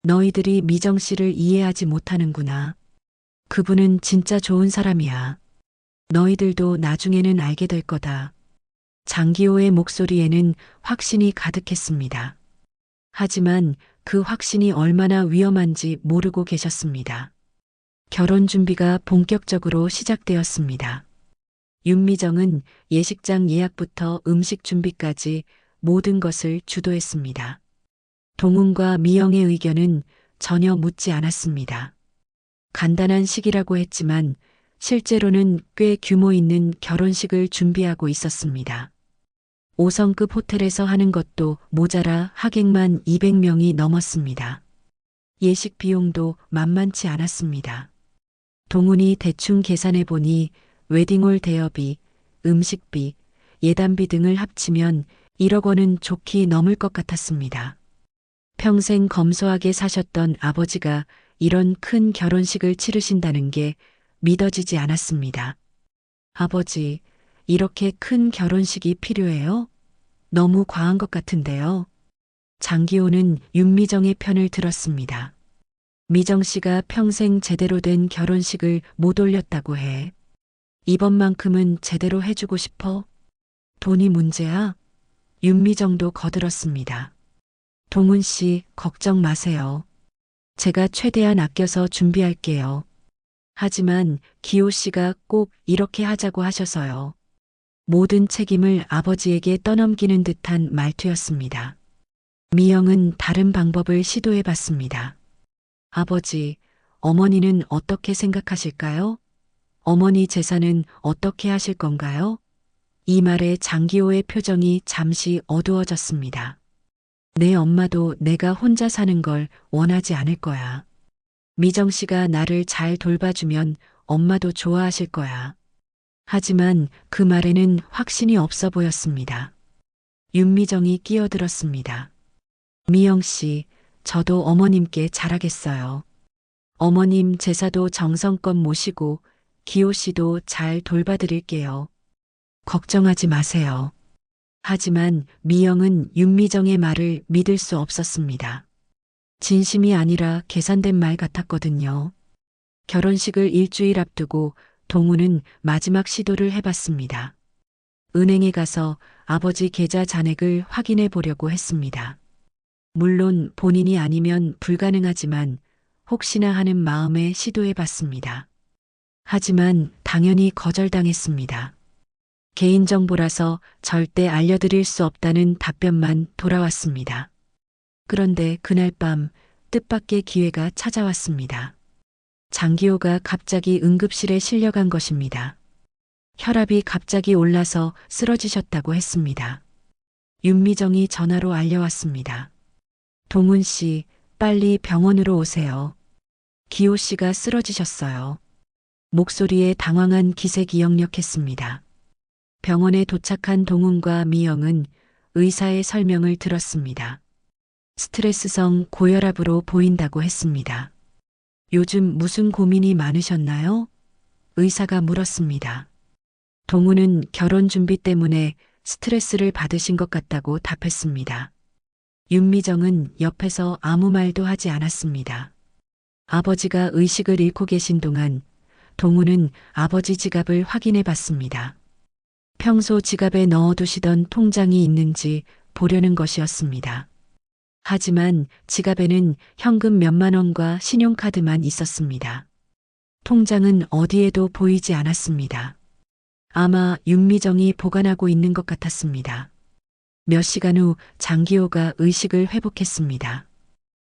너희들이 미정 씨를 이해하지 못하는구나. 그분은 진짜 좋은 사람이야. 너희들도 나중에는 알게 될 거다. 장기호의 목소리에는 확신이 가득했습니다. 하지만 그 확신이 얼마나 위험한지 모르고 계셨습니다. 결혼 준비가 본격적으로 시작되었습니다. 윤미정은 예식장 예약부터 음식 준비까지 모든 것을 주도했습니다. 동훈과 미영의 의견은 전혀 묻지 않았습니다. 간단한 식이라고 했지만 실제로는 꽤 규모 있는 결혼식을 준비하고 있었습니다. 5성급 호텔에서 하는 것도 모자라 하객만 200명이 넘었습니다. 예식 비용도 만만치 않았습니다. 동훈이 대충 계산해 보니 웨딩홀 대여비, 음식비, 예단비 등을 합치면 1억 원은 좋게 넘을 것 같았습니다. 평생 검소하게 사셨던 아버지가 이런 큰 결혼식을 치르신다는 게 믿어지지 않았습니다. 아버지, 이렇게 큰 결혼식이 필요해요? 너무 과한 것 같은데요. 장기호는 윤미정의 편을 들었습니다. 미정 씨가 평생 제대로 된 결혼식을 못 올렸다고 해. 이번만큼은 제대로 해주고 싶어? 돈이 문제야? 윤미정도 거들었습니다. 동훈 씨, 걱정 마세요. 제가 최대한 아껴서 준비할게요. 하지만 기호 씨가 꼭 이렇게 하자고 하셔서요. 모든 책임을 아버지에게 떠넘기는 듯한 말투였습니다. 미영은 다른 방법을 시도해 봤습니다. 아버지, 어머니는 어떻게 생각하실까요? 어머니 재산은 어떻게 하실 건가요? 이 말에 장기호의 표정이 잠시 어두워졌습니다. 내 엄마도 내가 혼자 사는 걸 원하지 않을 거야. 미정 씨가 나를 잘 돌봐주면 엄마도 좋아하실 거야. 하지만 그 말에는 확신이 없어 보였습니다. 윤미정이 끼어들었습니다. 미영 씨, 저도 어머님께 잘하겠어요. 어머님 제사도 정성껏 모시고 기호 씨도 잘 돌봐드릴게요. 걱정하지 마세요. 하지만 미영은 윤미정의 말을 믿을 수 없었습니다. 진심이 아니라 계산된 말 같았거든요. 결혼식을 일주일 앞두고 동우는 마지막 시도를 해봤습니다. 은행에 가서 아버지 계좌 잔액을 확인해 보려고 했습니다. 물론 본인이 아니면 불가능하지만 혹시나 하는 마음에 시도해 봤습니다. 하지만 당연히 거절당했습니다. 개인정보라서 절대 알려드릴 수 없다는 답변만 돌아왔습니다. 그런데 그날 밤 뜻밖의 기회가 찾아왔습니다. 장기호가 갑자기 응급실에 실려간 것입니다. 혈압이 갑자기 올라서 쓰러지셨다고 했습니다. 윤미정이 전화로 알려왔습니다. 동훈 씨, 빨리 병원으로 오세요. 기호 씨가 쓰러지셨어요. 목소리에 당황한 기색이 역력했습니다. 병원에 도착한 동훈과 미영은 의사의 설명을 들었습니다. 스트레스성 고혈압으로 보인다고 했습니다. 요즘 무슨 고민이 많으셨나요? 의사가 물었습니다. 동훈은 결혼 준비 때문에 스트레스를 받으신 것 같다고 답했습니다. 윤미정은 옆에서 아무 말도 하지 않았습니다. 아버지가 의식을 잃고 계신 동안 동훈은 아버지 지갑을 확인해 봤습니다. 평소 지갑에 넣어두시던 통장이 있는지 보려는 것이었습니다. 하지만 지갑에는 현금 몇만 원과 신용카드만 있었습니다. 통장은 어디에도 보이지 않았습니다. 아마 윤미정이 보관하고 있는 것 같았습니다. 몇 시간 후 장기호가 의식을 회복했습니다.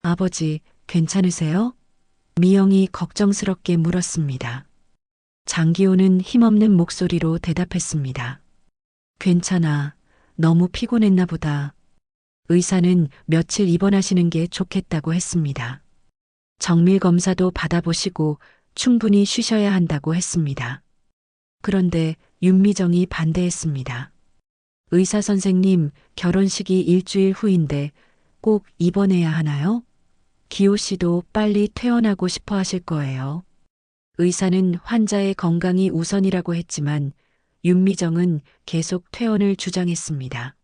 아버지, 괜찮으세요? 미영이 걱정스럽게 물었습니다. 장기호는 힘없는 목소리로 대답했습니다. 괜찮아. 너무 피곤했나 보다. 의사는 며칠 입원하시는 게 좋겠다고 했습니다. 정밀 검사도 받아보시고 충분히 쉬셔야 한다고 했습니다. 그런데 윤미정이 반대했습니다. 의사 선생님, 결혼식이 일주일 후인데 꼭 입원해야 하나요? 기호 씨도 빨리 퇴원하고 싶어 하실 거예요. 의사는 환자의 건강이 우선이라고 했지만 윤미정은 계속 퇴원을 주장했습니다.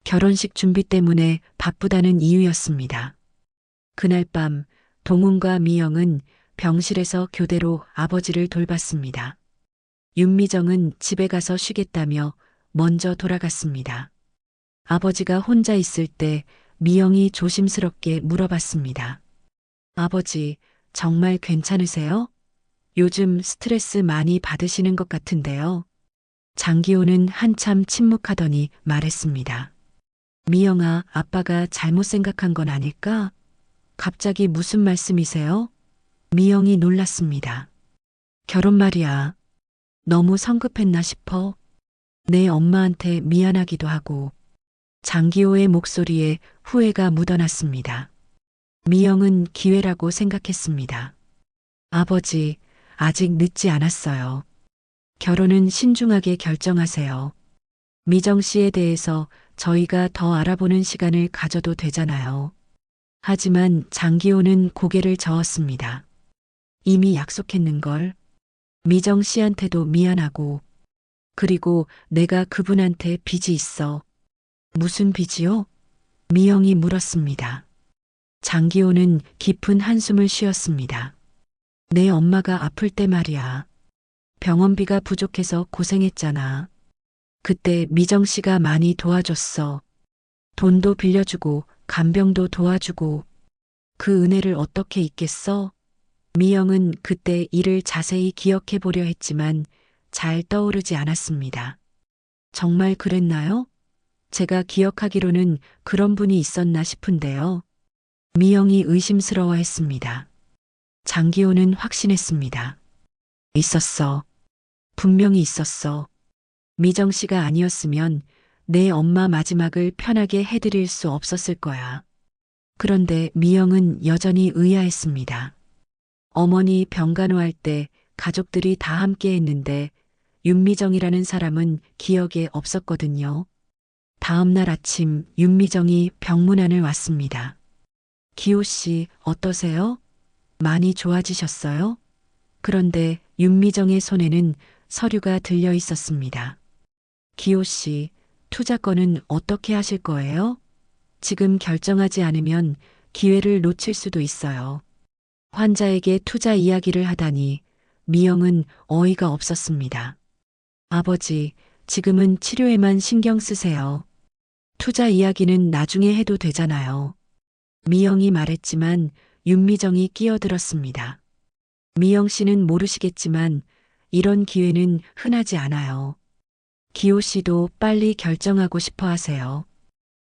결혼식 준비 때문에 바쁘다는 이유였습니다. 그날 밤 동훈과 미영은 병실에서 교대로 아버지를 돌봤습니다. 윤미정은 집에 가서 쉬겠다며 먼저 돌아갔습니다. 아버지가 혼자 있을 때 미영이 조심스럽게 물어봤습니다. 아버지, 정말 괜찮으세요? 요즘 스트레스 많이 받으시는 것 같은데요. 장기호는 한참 침묵하더니 말했습니다. 미영아, 아빠가 잘못 생각한 건 아닐까? 갑자기 무슨 말씀이세요? 미영이 놀랐습니다. 결혼 말이야. 너무 성급했나 싶어. 내 엄마한테 미안하기도 하고. 장기호의 목소리에 후회가 묻어났습니다. 미영은 기회라고 생각했습니다. 아버지, 아직 늦지 않았어요. 결혼은 신중하게 결정하세요. 미정 씨에 대해서 저희가 더 알아보는 시간을 가져도 되잖아요. 하지만 장기호는 고개를 저었습니다. 이미 약속했는걸. 미정 씨한테도 미안하고, 그리고 내가 그분한테 빚이 있어. 무슨 빚이요? 미영이 물었습니다. 장기호는 깊은 한숨을 쉬었습니다. 내 엄마가 아플 때 말이야. 병원비가 부족해서 고생했잖아. 그때 미정 씨가 많이 도와줬어. 돈도 빌려주고 간병도 도와주고. 그 은혜를 어떻게 잊겠어? 미영은 그때 일을 자세히 기억해 보려 했지만 잘 떠오르지 않았습니다. 정말 그랬나요? 제가 기억하기로는 그런 분이 있었나 싶은데요. 미영이 의심스러워했습니다. 장기호는 확신했습니다. 있었어. 분명히 있었어. 미정 씨가 아니었으면 내 엄마 마지막을 편하게 해드릴 수 없었을 거야. 그런데 미영은 여전히 의아했습니다. 어머니 병간호할 때 가족들이 다 함께 했는데 윤미정이라는 사람은 기억에 없었거든요. 다음 날 아침 윤미정이 병문안을 왔습니다. 기호 씨, 어떠세요? 많이 좋아지셨어요? 그런데 윤미정의 손에는 서류가 들려 있었습니다. 기호 씨, 투자건은 어떻게 하실 거예요? 지금 결정하지 않으면 기회를 놓칠 수도 있어요. 환자에게 투자 이야기를 하다니 미영은 어이가 없었습니다. 아버지, 지금은 치료에만 신경 쓰세요. 투자 이야기는 나중에 해도 되잖아요. 미영이 말했지만 윤미정이 끼어들었습니다. 미영 씨는 모르시겠지만 이런 기회는 흔하지 않아요. 기호 씨도 빨리 결정하고 싶어 하세요.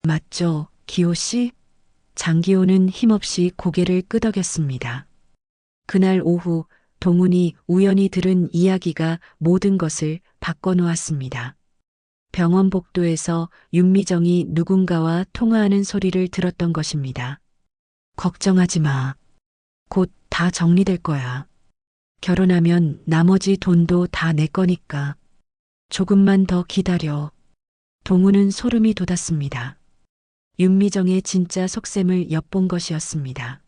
맞죠, 기호 씨? 장기호는 힘없이 고개를 끄덕였습니다. 그날 오후 동훈이 우연히 들은 이야기가 모든 것을 바꿔놓았습니다. 병원 복도에서 윤미정이 누군가와 통화하는 소리를 들었던 것입니다. 걱정하지 마. 곧 다 정리될 거야. 결혼하면 나머지 돈도 다 내 거니까. 조금만 더 기다려. 동훈은 소름이 돋았습니다. 윤미정의 진짜 속셈을 엿본 것이었습니다.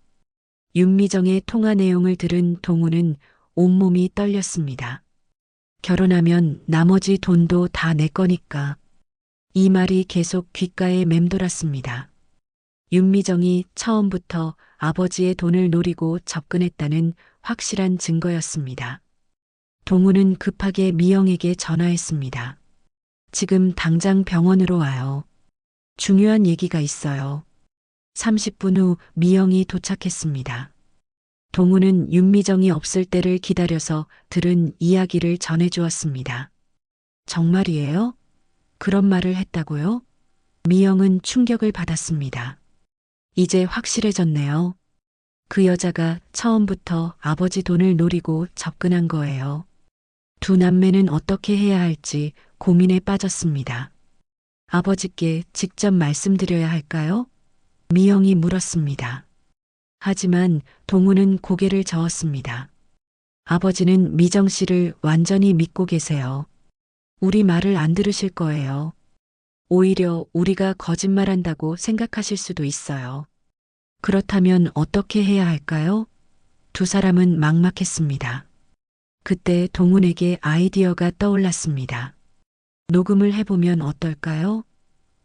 윤미정의 통화 내용을 들은 동훈은 온몸이 떨렸습니다. 결혼하면 나머지 돈도 다 내 거니까. 이 말이 계속 귓가에 맴돌았습니다. 윤미정이 처음부터 아버지의 돈을 노리고 접근했다는 확실한 증거였습니다. 동훈은 급하게 미영에게 전화했습니다. 지금 당장 병원으로 와요. 중요한 얘기가 있어요. 30분 후 미영이 도착했습니다. 동훈은 윤미정이 없을 때를 기다려서 들은 이야기를 전해주었습니다. 정말이에요? 그런 말을 했다고요? 미영은 충격을 받았습니다. 이제 확실해졌네요. 그 여자가 처음부터 아버지 돈을 노리고 접근한 거예요. 두 남매는 어떻게 해야 할지 고민에 빠졌습니다. 아버지께 직접 말씀드려야 할까요? 미영이 물었습니다. 하지만 동훈은 고개를 저었습니다. 아버지는 미정 씨를 완전히 믿고 계세요. 우리 말을 안 들으실 거예요. 오히려 우리가 거짓말한다고 생각하실 수도 있어요. 그렇다면 어떻게 해야 할까요? 두 사람은 막막했습니다. 그때 동훈에게 아이디어가 떠올랐습니다. 녹음을 해보면 어떨까요?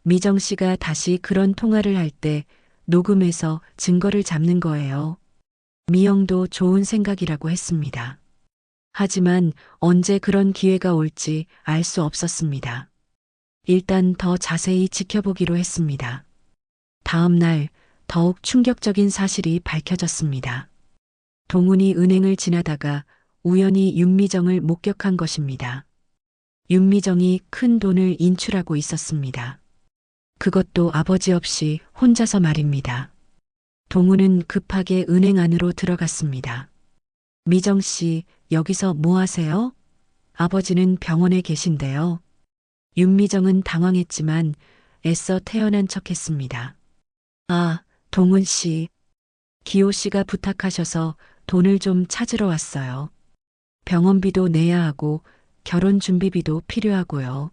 미정 씨가 다시 그런 통화를 할 때 녹음해서 증거를 잡는 거예요. 미영도 좋은 생각이라고 했습니다. 하지만 언제 그런 기회가 올지 알 수 없었습니다. 일단 더 자세히 지켜보기로 했습니다. 다음 날 더욱 충격적인 사실이 밝혀졌습니다. 동훈이 은행을 지나다가 우연히 윤미정을 목격한 것입니다. 윤미정이 큰 돈을 인출하고 있었습니다. 그것도 아버지 없이 혼자서 말입니다. 동훈은 급하게 은행 안으로 들어갔습니다. 미정 씨, 여기서 뭐 하세요? 아버지는 병원에 계신데요. 윤미정은 당황했지만 애써 태어난 척했습니다. 아, 동훈 씨. 기호 씨가 부탁하셔서 돈을 좀 찾으러 왔어요. 병원비도 내야 하고 결혼 준비비도 필요하고요.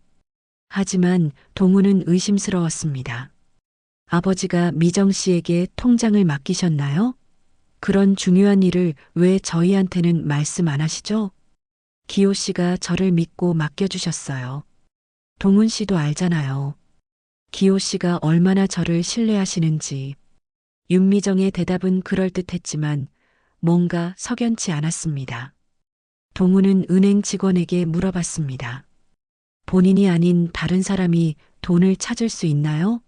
하지만 동훈은 의심스러웠습니다. 아버지가 미정 씨에게 통장을 맡기셨나요? 그런 중요한 일을 왜 저희한테는 말씀 안 하시죠? 기호 씨가 저를 믿고 맡겨주셨어요. 동훈 씨도 알잖아요. 기호 씨가 얼마나 저를 신뢰하시는지. 윤미정의 대답은 그럴듯했지만 뭔가 석연치 않았습니다. 동훈은 은행 직원에게 물어봤습니다. 본인이 아닌 다른 사람이 돈을 찾을 수 있나요?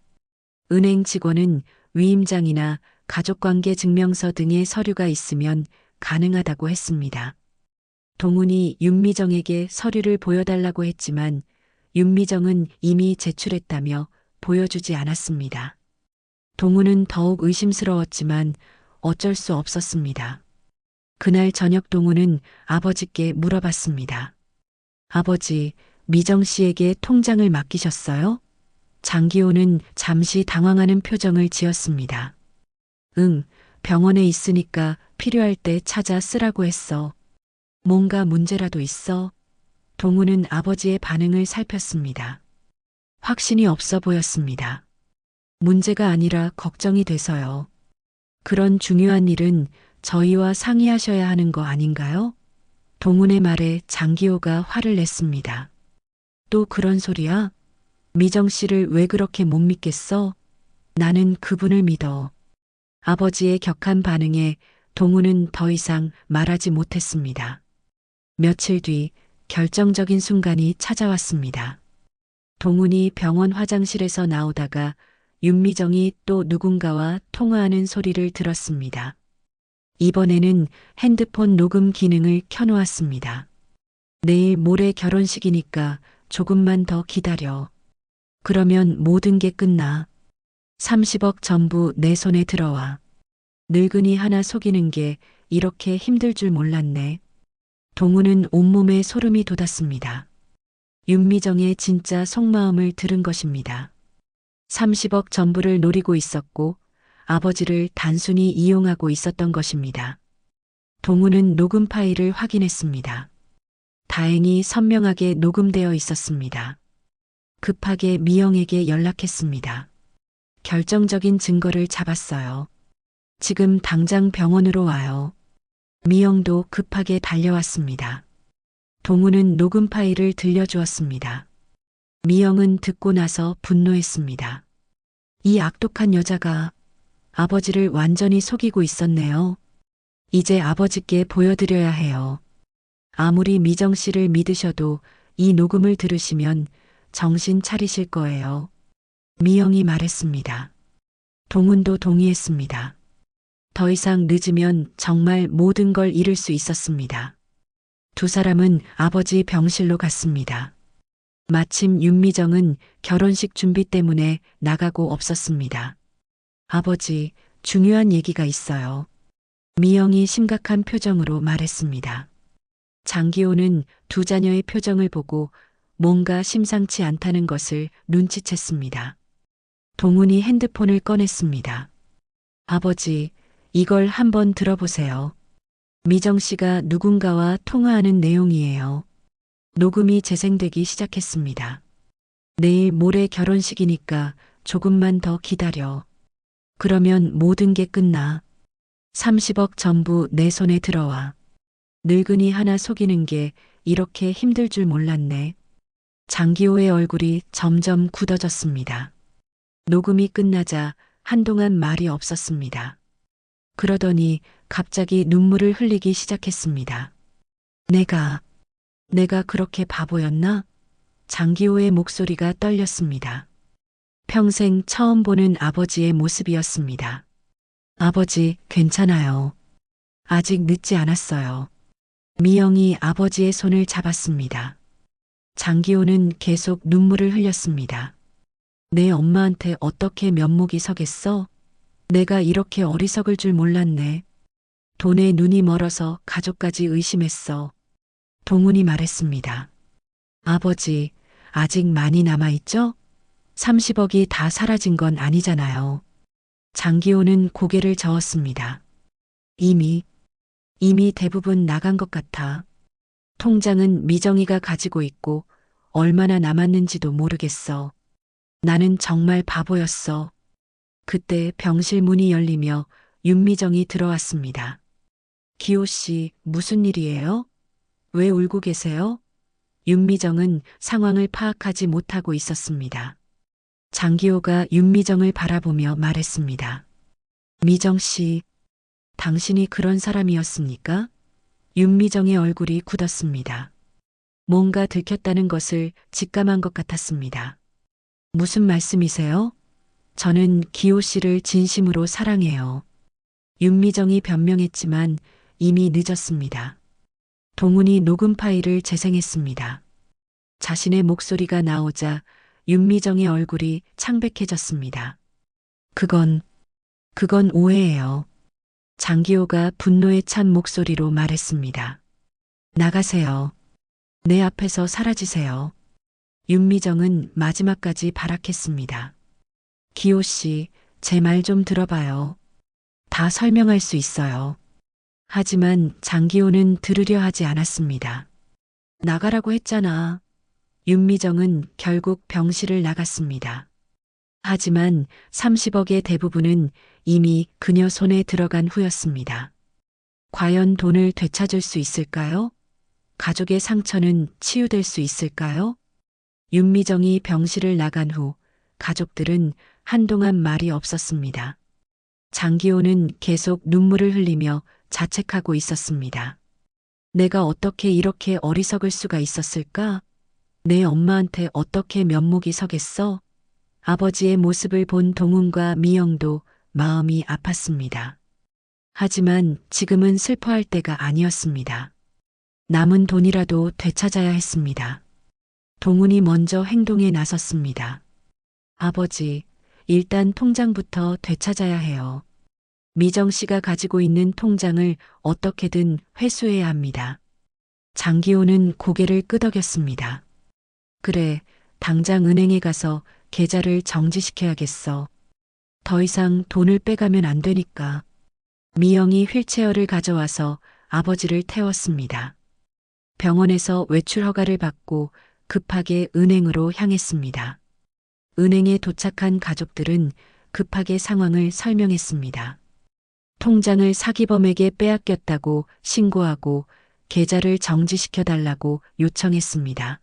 은행 직원은 위임장이나 가족관계 증명서 등의 서류가 있으면 가능하다고 했습니다. 동훈이 윤미정에게 서류를 보여달라고 했지만 윤미정은 이미 제출했다며 보여주지 않았습니다. 동훈은 더욱 의심스러웠지만 어쩔 수 없었습니다. 그날 저녁 동훈은 아버지께 물어봤습니다. 아버지, 미정 씨에게 통장을 맡기셨어요? 장기호는 잠시 당황하는 표정을 지었습니다. 응, 병원에 있으니까 필요할 때 찾아 쓰라고 했어. 뭔가 문제라도 있어? 동훈은 아버지의 반응을 살폈습니다. 확신이 없어 보였습니다. 문제가 아니라 걱정이 돼서요. 그런 중요한 일은 저희와 상의하셔야 하는 거 아닌가요? 동훈의 말에 장기호가 화를 냈습니다. 또 그런 소리야? 미정 씨를 왜 그렇게 못 믿겠어? 나는 그분을 믿어. 아버지의 격한 반응에 동훈은 더 이상 말하지 못했습니다. 며칠 뒤 결정적인 순간이 찾아왔습니다. 동훈이 병원 화장실에서 나오다가 윤미정이 또 누군가와 통화하는 소리를 들었습니다. 이번에는 핸드폰 녹음 기능을 켜놓았습니다. 내일 모레 결혼식이니까 조금만 더 기다려. 그러면 모든 게 끝나. 30억 전부 내 손에 들어와. 늙은이 하나 속이는 게 이렇게 힘들 줄 몰랐네. 동훈은 온몸에 소름이 돋았습니다. 윤미정의 진짜 속마음을 들은 것입니다. 30억 전부를 노리고 있었고 아버지를 단순히 이용하고 있었던 것입니다. 동훈은 녹음 파일을 확인했습니다. 다행히 선명하게 녹음되어 있었습니다. 급하게 미영에게 연락했습니다. 결정적인 증거를 잡았어요. 지금 당장 병원으로 와요. 미영도 급하게 달려왔습니다. 동훈은 녹음 파일을 들려주었습니다. 미영은 듣고 나서 분노했습니다. 이 악독한 여자가 아버지를 완전히 속이고 있었네요. 이제 아버지께 보여드려야 해요. 아무리 미정 씨를 믿으셔도 이 녹음을 들으시면 정신 차리실 거예요. 미영이 말했습니다. 동훈도 동의했습니다. 더 이상 늦으면 정말 모든 걸 잃을 수 있었습니다. 두 사람은 아버지 병실로 갔습니다. 마침 윤미정은 결혼식 준비 때문에 나가고 없었습니다. 아버지, 중요한 얘기가 있어요. 미영이 심각한 표정으로 말했습니다. 장기호는 두 자녀의 표정을 보고 뭔가 심상치 않다는 것을 눈치챘습니다. 동훈이 핸드폰을 꺼냈습니다. 아버지, 이걸 한번 들어보세요. 미정 씨가 누군가와 통화하는 내용이에요. 녹음이 재생되기 시작했습니다. 내일 모레 결혼식이니까 조금만 더 기다려. 그러면 모든 게 끝나. 30억 전부 내 손에 들어와. 늙은이 하나 속이는 게 이렇게 힘들 줄 몰랐네. 장기호의 얼굴이 점점 굳어졌습니다. 녹음이 끝나자 한동안 말이 없었습니다. 그러더니 갑자기 눈물을 흘리기 시작했습니다. 내가 그렇게 바보였나? 장기호의 목소리가 떨렸습니다. 평생 처음 보는 아버지의 모습이었습니다. 아버지, 괜찮아요. 아직 늦지 않았어요. 미영이 아버지의 손을 잡았습니다. 장기호는 계속 눈물을 흘렸습니다. 내 엄마한테 어떻게 면목이 서겠어? 내가 이렇게 어리석을 줄 몰랐네. 돈에 눈이 멀어서 가족까지 의심했어. 동훈이 말했습니다. 아버지, 아직 많이 남아있죠? 30억이 다 사라진 건 아니잖아요. 장기호는 고개를 저었습니다. 이미 대부분 나간 것 같아. 통장은 미정이가 가지고 있고 얼마나 남았는지도 모르겠어. 나는 정말 바보였어. 그때 병실 문이 열리며 윤미정이 들어왔습니다. 기호 씨, 무슨 일이에요? 왜 울고 계세요? 윤미정은 상황을 파악하지 못하고 있었습니다. 장기호가 윤미정을 바라보며 말했습니다. 미정 씨, 당신이 그런 사람이었습니까? 윤미정의 얼굴이 굳었습니다. 뭔가 들켰다는 것을 직감한 것 같았습니다. 무슨 말씀이세요? 저는 기호 씨를 진심으로 사랑해요. 윤미정이 변명했지만 이미 늦었습니다. 동훈이 녹음 파일을 재생했습니다. 자신의 목소리가 나오자 윤미정의 얼굴이 창백해졌습니다. 그건 오해예요. 장기호가 분노에 찬 목소리로 말했습니다. 나가세요. 내 앞에서 사라지세요. 윤미정은 마지막까지 발악했습니다. 기호 씨, 제 말 좀 들어봐요. 다 설명할 수 있어요. 하지만 장기호는 들으려 하지 않았습니다. 나가라고 했잖아. 윤미정은 결국 병실을 나갔습니다. 하지만 30억의 대부분은 이미 그녀 손에 들어간 후였습니다. 과연 돈을 되찾을 수 있을까요? 가족의 상처는 치유될 수 있을까요? 윤미정이 병실을 나간 후 가족들은 한동안 말이 없었습니다. 장기호는 계속 눈물을 흘리며 자책하고 있었습니다. 내가 어떻게 이렇게 어리석을 수가 있었을까? 내 엄마한테 어떻게 면목이 서겠어? 아버지의 모습을 본 동훈과 미영도 마음이 아팠습니다. 하지만 지금은 슬퍼할 때가 아니었습니다. 남은 돈이라도 되찾아야 했습니다. 동훈이 먼저 행동에 나섰습니다. 아버지, 일단 통장부터 되찾아야 해요. 미정 씨가 가지고 있는 통장을 어떻게든 회수해야 합니다. 장기호는 고개를 끄덕였습니다. 그래, 당장 은행에 가서 계좌를 정지시켜야겠어. 더 이상 돈을 빼가면 안 되니까. 미영이 휠체어를 가져와서 아버지를 태웠습니다. 병원에서 외출 허가를 받고 급하게 은행으로 향했습니다. 은행에 도착한 가족들은 급하게 상황을 설명했습니다. 통장을 사기범에게 빼앗겼다고 신고하고 계좌를 정지시켜달라고 요청했습니다.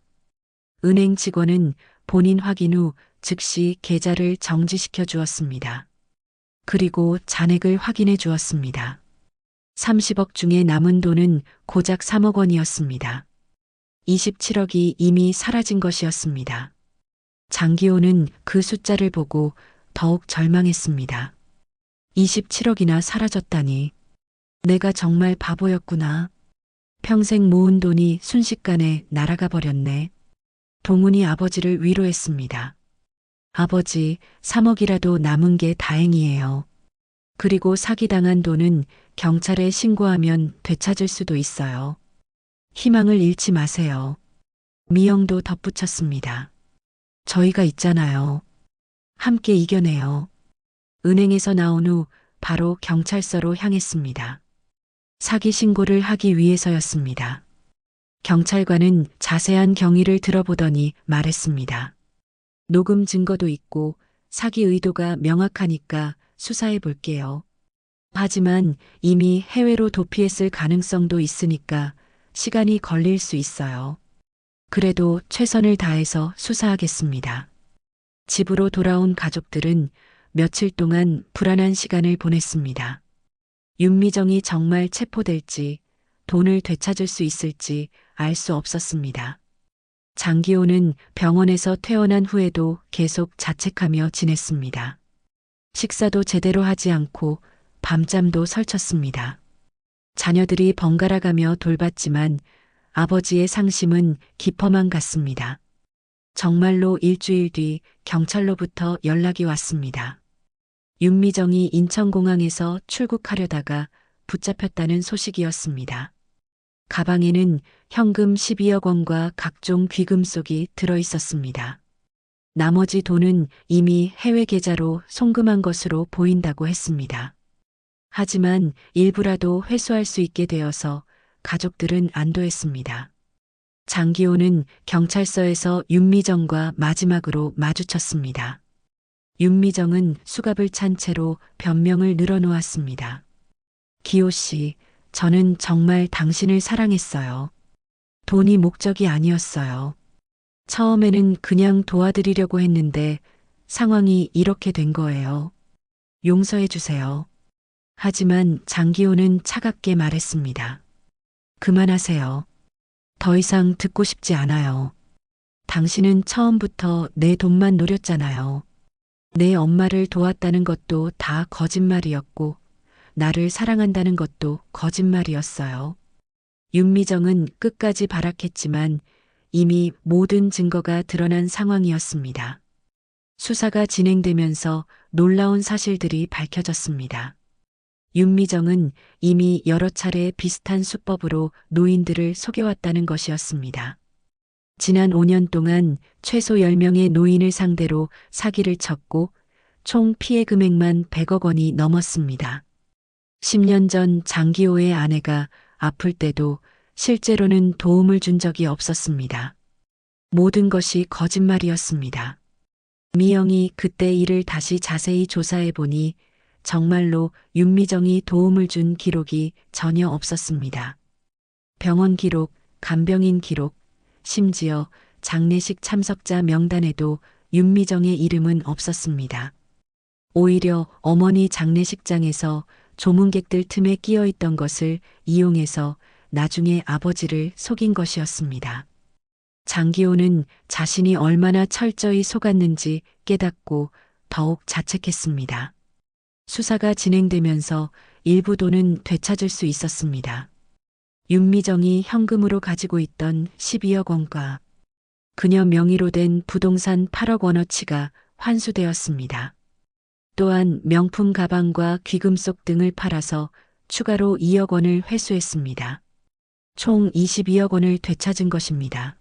은행 직원은 본인 확인 후 즉시 계좌를 정지시켜 주었습니다. 그리고 잔액을 확인해 주었습니다. 30억 중에 남은 돈은 고작 3억 원이었습니다. 27억이 이미 사라진 것이었습니다. 장기호는 그 숫자를 보고 더욱 절망했습니다. 27억이나 사라졌다니. 내가 정말 바보였구나. 평생 모은 돈이 순식간에 날아가 버렸네. 동훈이 아버지를 위로했습니다. 아버지, 3억이라도 남은 게 다행이에요. 그리고 사기당한 돈은 경찰에 신고하면 되찾을 수도 있어요. 희망을 잃지 마세요. 미영도 덧붙였습니다. 저희가 있잖아요. 함께 이겨내요. 은행에서 나온 후 바로 경찰서로 향했습니다. 사기 신고를 하기 위해서였습니다. 경찰관은 자세한 경위를 들어보더니 말했습니다. 녹음 증거도 있고 사기 의도가 명확하니까 수사해 볼게요. 하지만 이미 해외로 도피했을 가능성도 있으니까 시간이 걸릴 수 있어요. 그래도 최선을 다해서 수사하겠습니다. 집으로 돌아온 가족들은 며칠 동안 불안한 시간을 보냈습니다. 윤미정이 정말 체포될지, 돈을 되찾을 수 있을지 알 수 없었습니다. 장기호는 병원에서 퇴원한 후에도 계속 자책하며 지냈습니다. 식사도 제대로 하지 않고 밤잠도 설쳤습니다. 자녀들이 번갈아가며 돌봤지만 아버지의 상심은 깊어만 갔습니다. 정말로 일주일 뒤 경찰로부터 연락이 왔습니다. 윤미정이 인천공항에서 출국하려다가 붙잡혔다는 소식이었습니다. 가방에는 현금 12억 원과 각종 귀금속이 들어 있었습니다. 나머지 돈은 이미 해외 계좌로 송금한 것으로 보인다고 했습니다. 하지만 일부라도 회수할 수 있게 되어서 가족들은 안도했습니다. 장기호는 경찰서에서 윤미정과 마지막으로 마주쳤습니다. 윤미정은 수갑을 찬 채로 변명을 늘어놓았습니다. 기호 씨, 저는 정말 당신을 사랑했어요. 돈이 목적이 아니었어요. 처음에는 그냥 도와드리려고 했는데 상황이 이렇게 된 거예요. 용서해 주세요. 하지만 장기호는 차갑게 말했습니다. 그만하세요. 더 이상 듣고 싶지 않아요. 당신은 처음부터 내 돈만 노렸잖아요. 내 엄마를 도왔다는 것도 다 거짓말이었고, 나를 사랑한다는 것도 거짓말이었어요. 윤미정은 끝까지 발악했지만 이미 모든 증거가 드러난 상황이었습니다. 수사가 진행되면서 놀라운 사실들이 밝혀졌습니다. 윤미정은 이미 여러 차례 비슷한 수법으로 노인들을 속여왔다는 것이었습니다. 지난 5년 동안 최소 10명의 노인을 상대로 사기를 쳤고 총 피해 금액만 100억 원이 넘었습니다. 10년 전 장기호의 아내가 아플 때도 실제로는 도움을 준 적이 없었습니다. 모든 것이 거짓말이었습니다. 미영이 그때 일을 다시 자세히 조사해 보니 정말로 윤미정이 도움을 준 기록이 전혀 없었습니다. 병원 기록, 간병인 기록, 심지어 장례식 참석자 명단에도 윤미정의 이름은 없었습니다. 오히려 어머니 장례식장에서 조문객들 틈에 끼어 있던 것을 이용해서 나중에 아버지를 속인 것이었습니다. 장기호는 자신이 얼마나 철저히 속았는지 깨닫고 더욱 자책했습니다. 수사가 진행되면서 일부 돈은 되찾을 수 있었습니다. 윤미정이 현금으로 가지고 있던 12억 원과 그녀 명의로 된 부동산 8억 원어치가 환수되었습니다. 또한 명품 가방과 귀금속 등을 팔아서 추가로 2억 원을 회수했습니다. 총 22억 원을 되찾은 것입니다.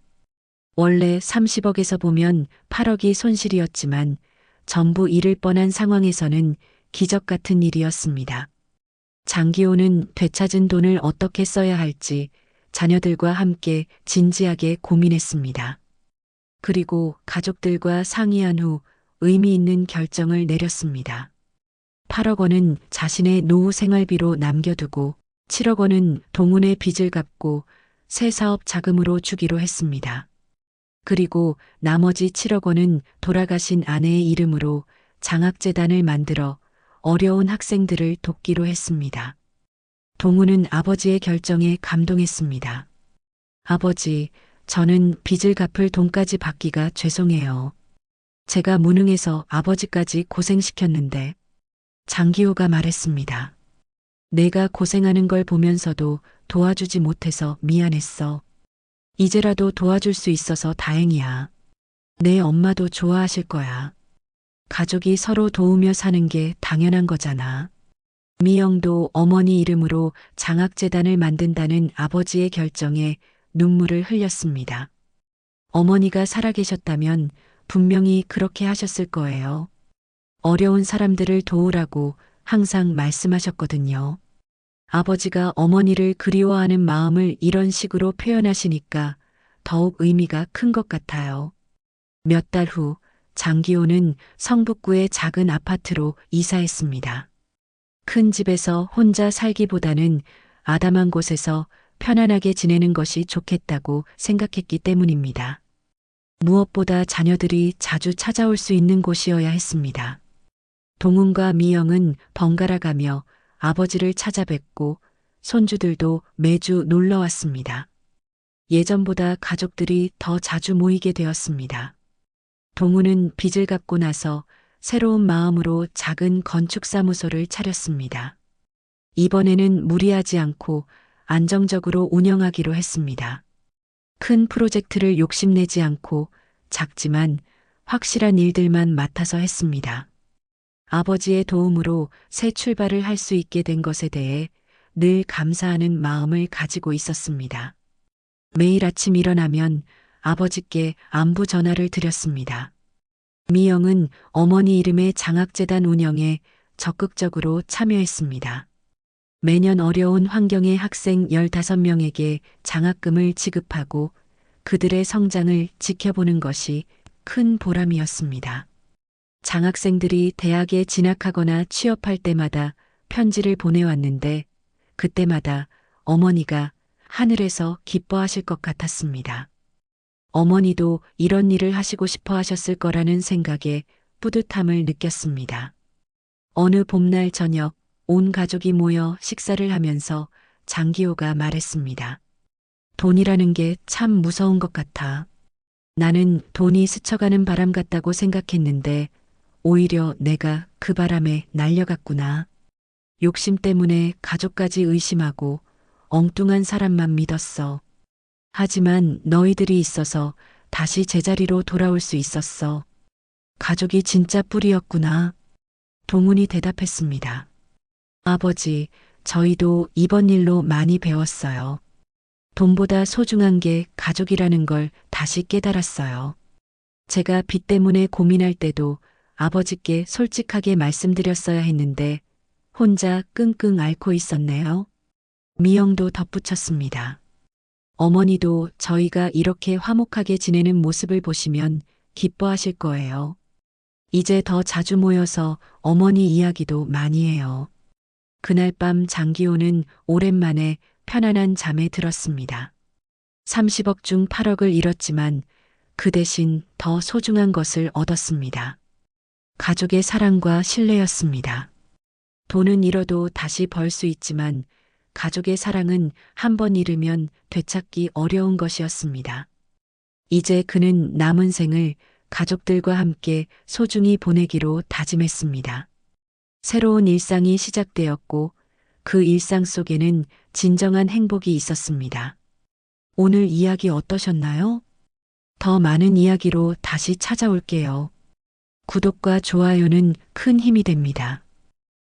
원래 30억에서 보면 8억이 손실이었지만 전부 잃을 뻔한 상황에서는 기적 같은 일이었습니다. 장기호는 되찾은 돈을 어떻게 써야 할지 자녀들과 함께 진지하게 고민했습니다. 그리고 가족들과 상의한 후 의미 있는 결정을 내렸습니다. 8억 원은 자신의 노후 생활비로 남겨두고 7억 원은 동훈의 빚을 갚고 새 사업 자금으로 주기로 했습니다. 그리고 나머지 7억 원은 돌아가신 아내의 이름으로 장학재단을 만들어 어려운 학생들을 돕기로 했습니다. 동훈은 아버지의 결정에 감동했습니다. 아버지, 저는 빚을 갚을 돈까지 받기가 죄송해요. 제가 무능해서 아버지까지 고생시켰는데. 장기호가 말했습니다. 내가 고생하는 걸 보면서도 도와주지 못해서 미안했어. 이제라도 도와줄 수 있어서 다행이야. 내 엄마도 좋아하실 거야. 가족이 서로 도우며 사는 게 당연한 거잖아. 미영도 어머니 이름으로 장학재단을 만든다는 아버지의 결정에 눈물을 흘렸습니다. 어머니가 살아계셨다면 분명히 그렇게 하셨을 거예요. 어려운 사람들을 도우라고 항상 말씀하셨거든요. 아버지가 어머니를 그리워하는 마음을 이런 식으로 표현하시니까 더욱 의미가 큰 것 같아요. 몇 달 후 장기호는 성북구의 작은 아파트로 이사했습니다. 큰 집에서 혼자 살기보다는 아담한 곳에서 편안하게 지내는 것이 좋겠다고 생각했기 때문입니다. 무엇보다 자녀들이 자주 찾아올 수 있는 곳이어야 했습니다. 동훈과 미영은 번갈아 가며 아버지를 찾아뵙고 손주들도 매주 놀러 왔습니다. 예전보다 가족들이 더 자주 모이게 되었습니다. 동훈은 빚을 갚고 나서 새로운 마음으로 작은 건축사무소를 차렸습니다. 이번에는 무리하지 않고 안정적으로 운영하기로 했습니다. 큰 프로젝트를 욕심내지 않고 작지만 확실한 일들만 맡아서 했습니다. 아버지의 도움으로 새 출발을 할 수 있게 된 것에 대해 늘 감사하는 마음을 가지고 있었습니다. 매일 아침 일어나면 아버지께 안부 전화를 드렸습니다. 미영은 어머니 이름의 장학재단 운영에 적극적으로 참여했습니다. 매년 어려운 환경의 학생 15명에게 장학금을 지급하고 그들의 성장을 지켜보는 것이 큰 보람이었습니다. 장학생들이 대학에 진학하거나 취업할 때마다 편지를 보내왔는데 그때마다 어머니가 하늘에서 기뻐하실 것 같았습니다. 어머니도 이런 일을 하시고 싶어 하셨을 거라는 생각에 뿌듯함을 느꼈습니다. 어느 봄날 저녁 온 가족이 모여 식사를 하면서 장기호가 말했습니다. 돈이라는 게 참 무서운 것 같아. 나는 돈이 스쳐가는 바람 같다고 생각했는데 오히려 내가 그 바람에 날려갔구나. 욕심 때문에 가족까지 의심하고 엉뚱한 사람만 믿었어. 하지만 너희들이 있어서 다시 제자리로 돌아올 수 있었어. 가족이 진짜 뿌리였구나. 동훈이 대답했습니다. 아버지, 저희도 이번 일로 많이 배웠어요. 돈보다 소중한 게 가족이라는 걸 다시 깨달았어요. 제가 빚 때문에 고민할 때도 아버지께 솔직하게 말씀드렸어야 했는데 혼자 끙끙 앓고 있었네요. 미영도 덧붙였습니다. 어머니도 저희가 이렇게 화목하게 지내는 모습을 보시면 기뻐하실 거예요. 이제 더 자주 모여서 어머니 이야기도 많이 해요. 그날 밤 장기호는 오랜만에 편안한 잠에 들었습니다. 30억 중 8억을 잃었지만 그 대신 더 소중한 것을 얻었습니다. 가족의 사랑과 신뢰였습니다. 돈은 잃어도 다시 벌 수 있지만 가족의 사랑은 한 번 잃으면 되찾기 어려운 것이었습니다. 이제 그는 남은 생을 가족들과 함께 소중히 보내기로 다짐했습니다. 새로운 일상이 시작되었고 그 일상 속에는 진정한 행복이 있었습니다. 오늘 이야기 어떠셨나요? 더 많은 이야기로 다시 찾아올게요. 구독과 좋아요는 큰 힘이 됩니다.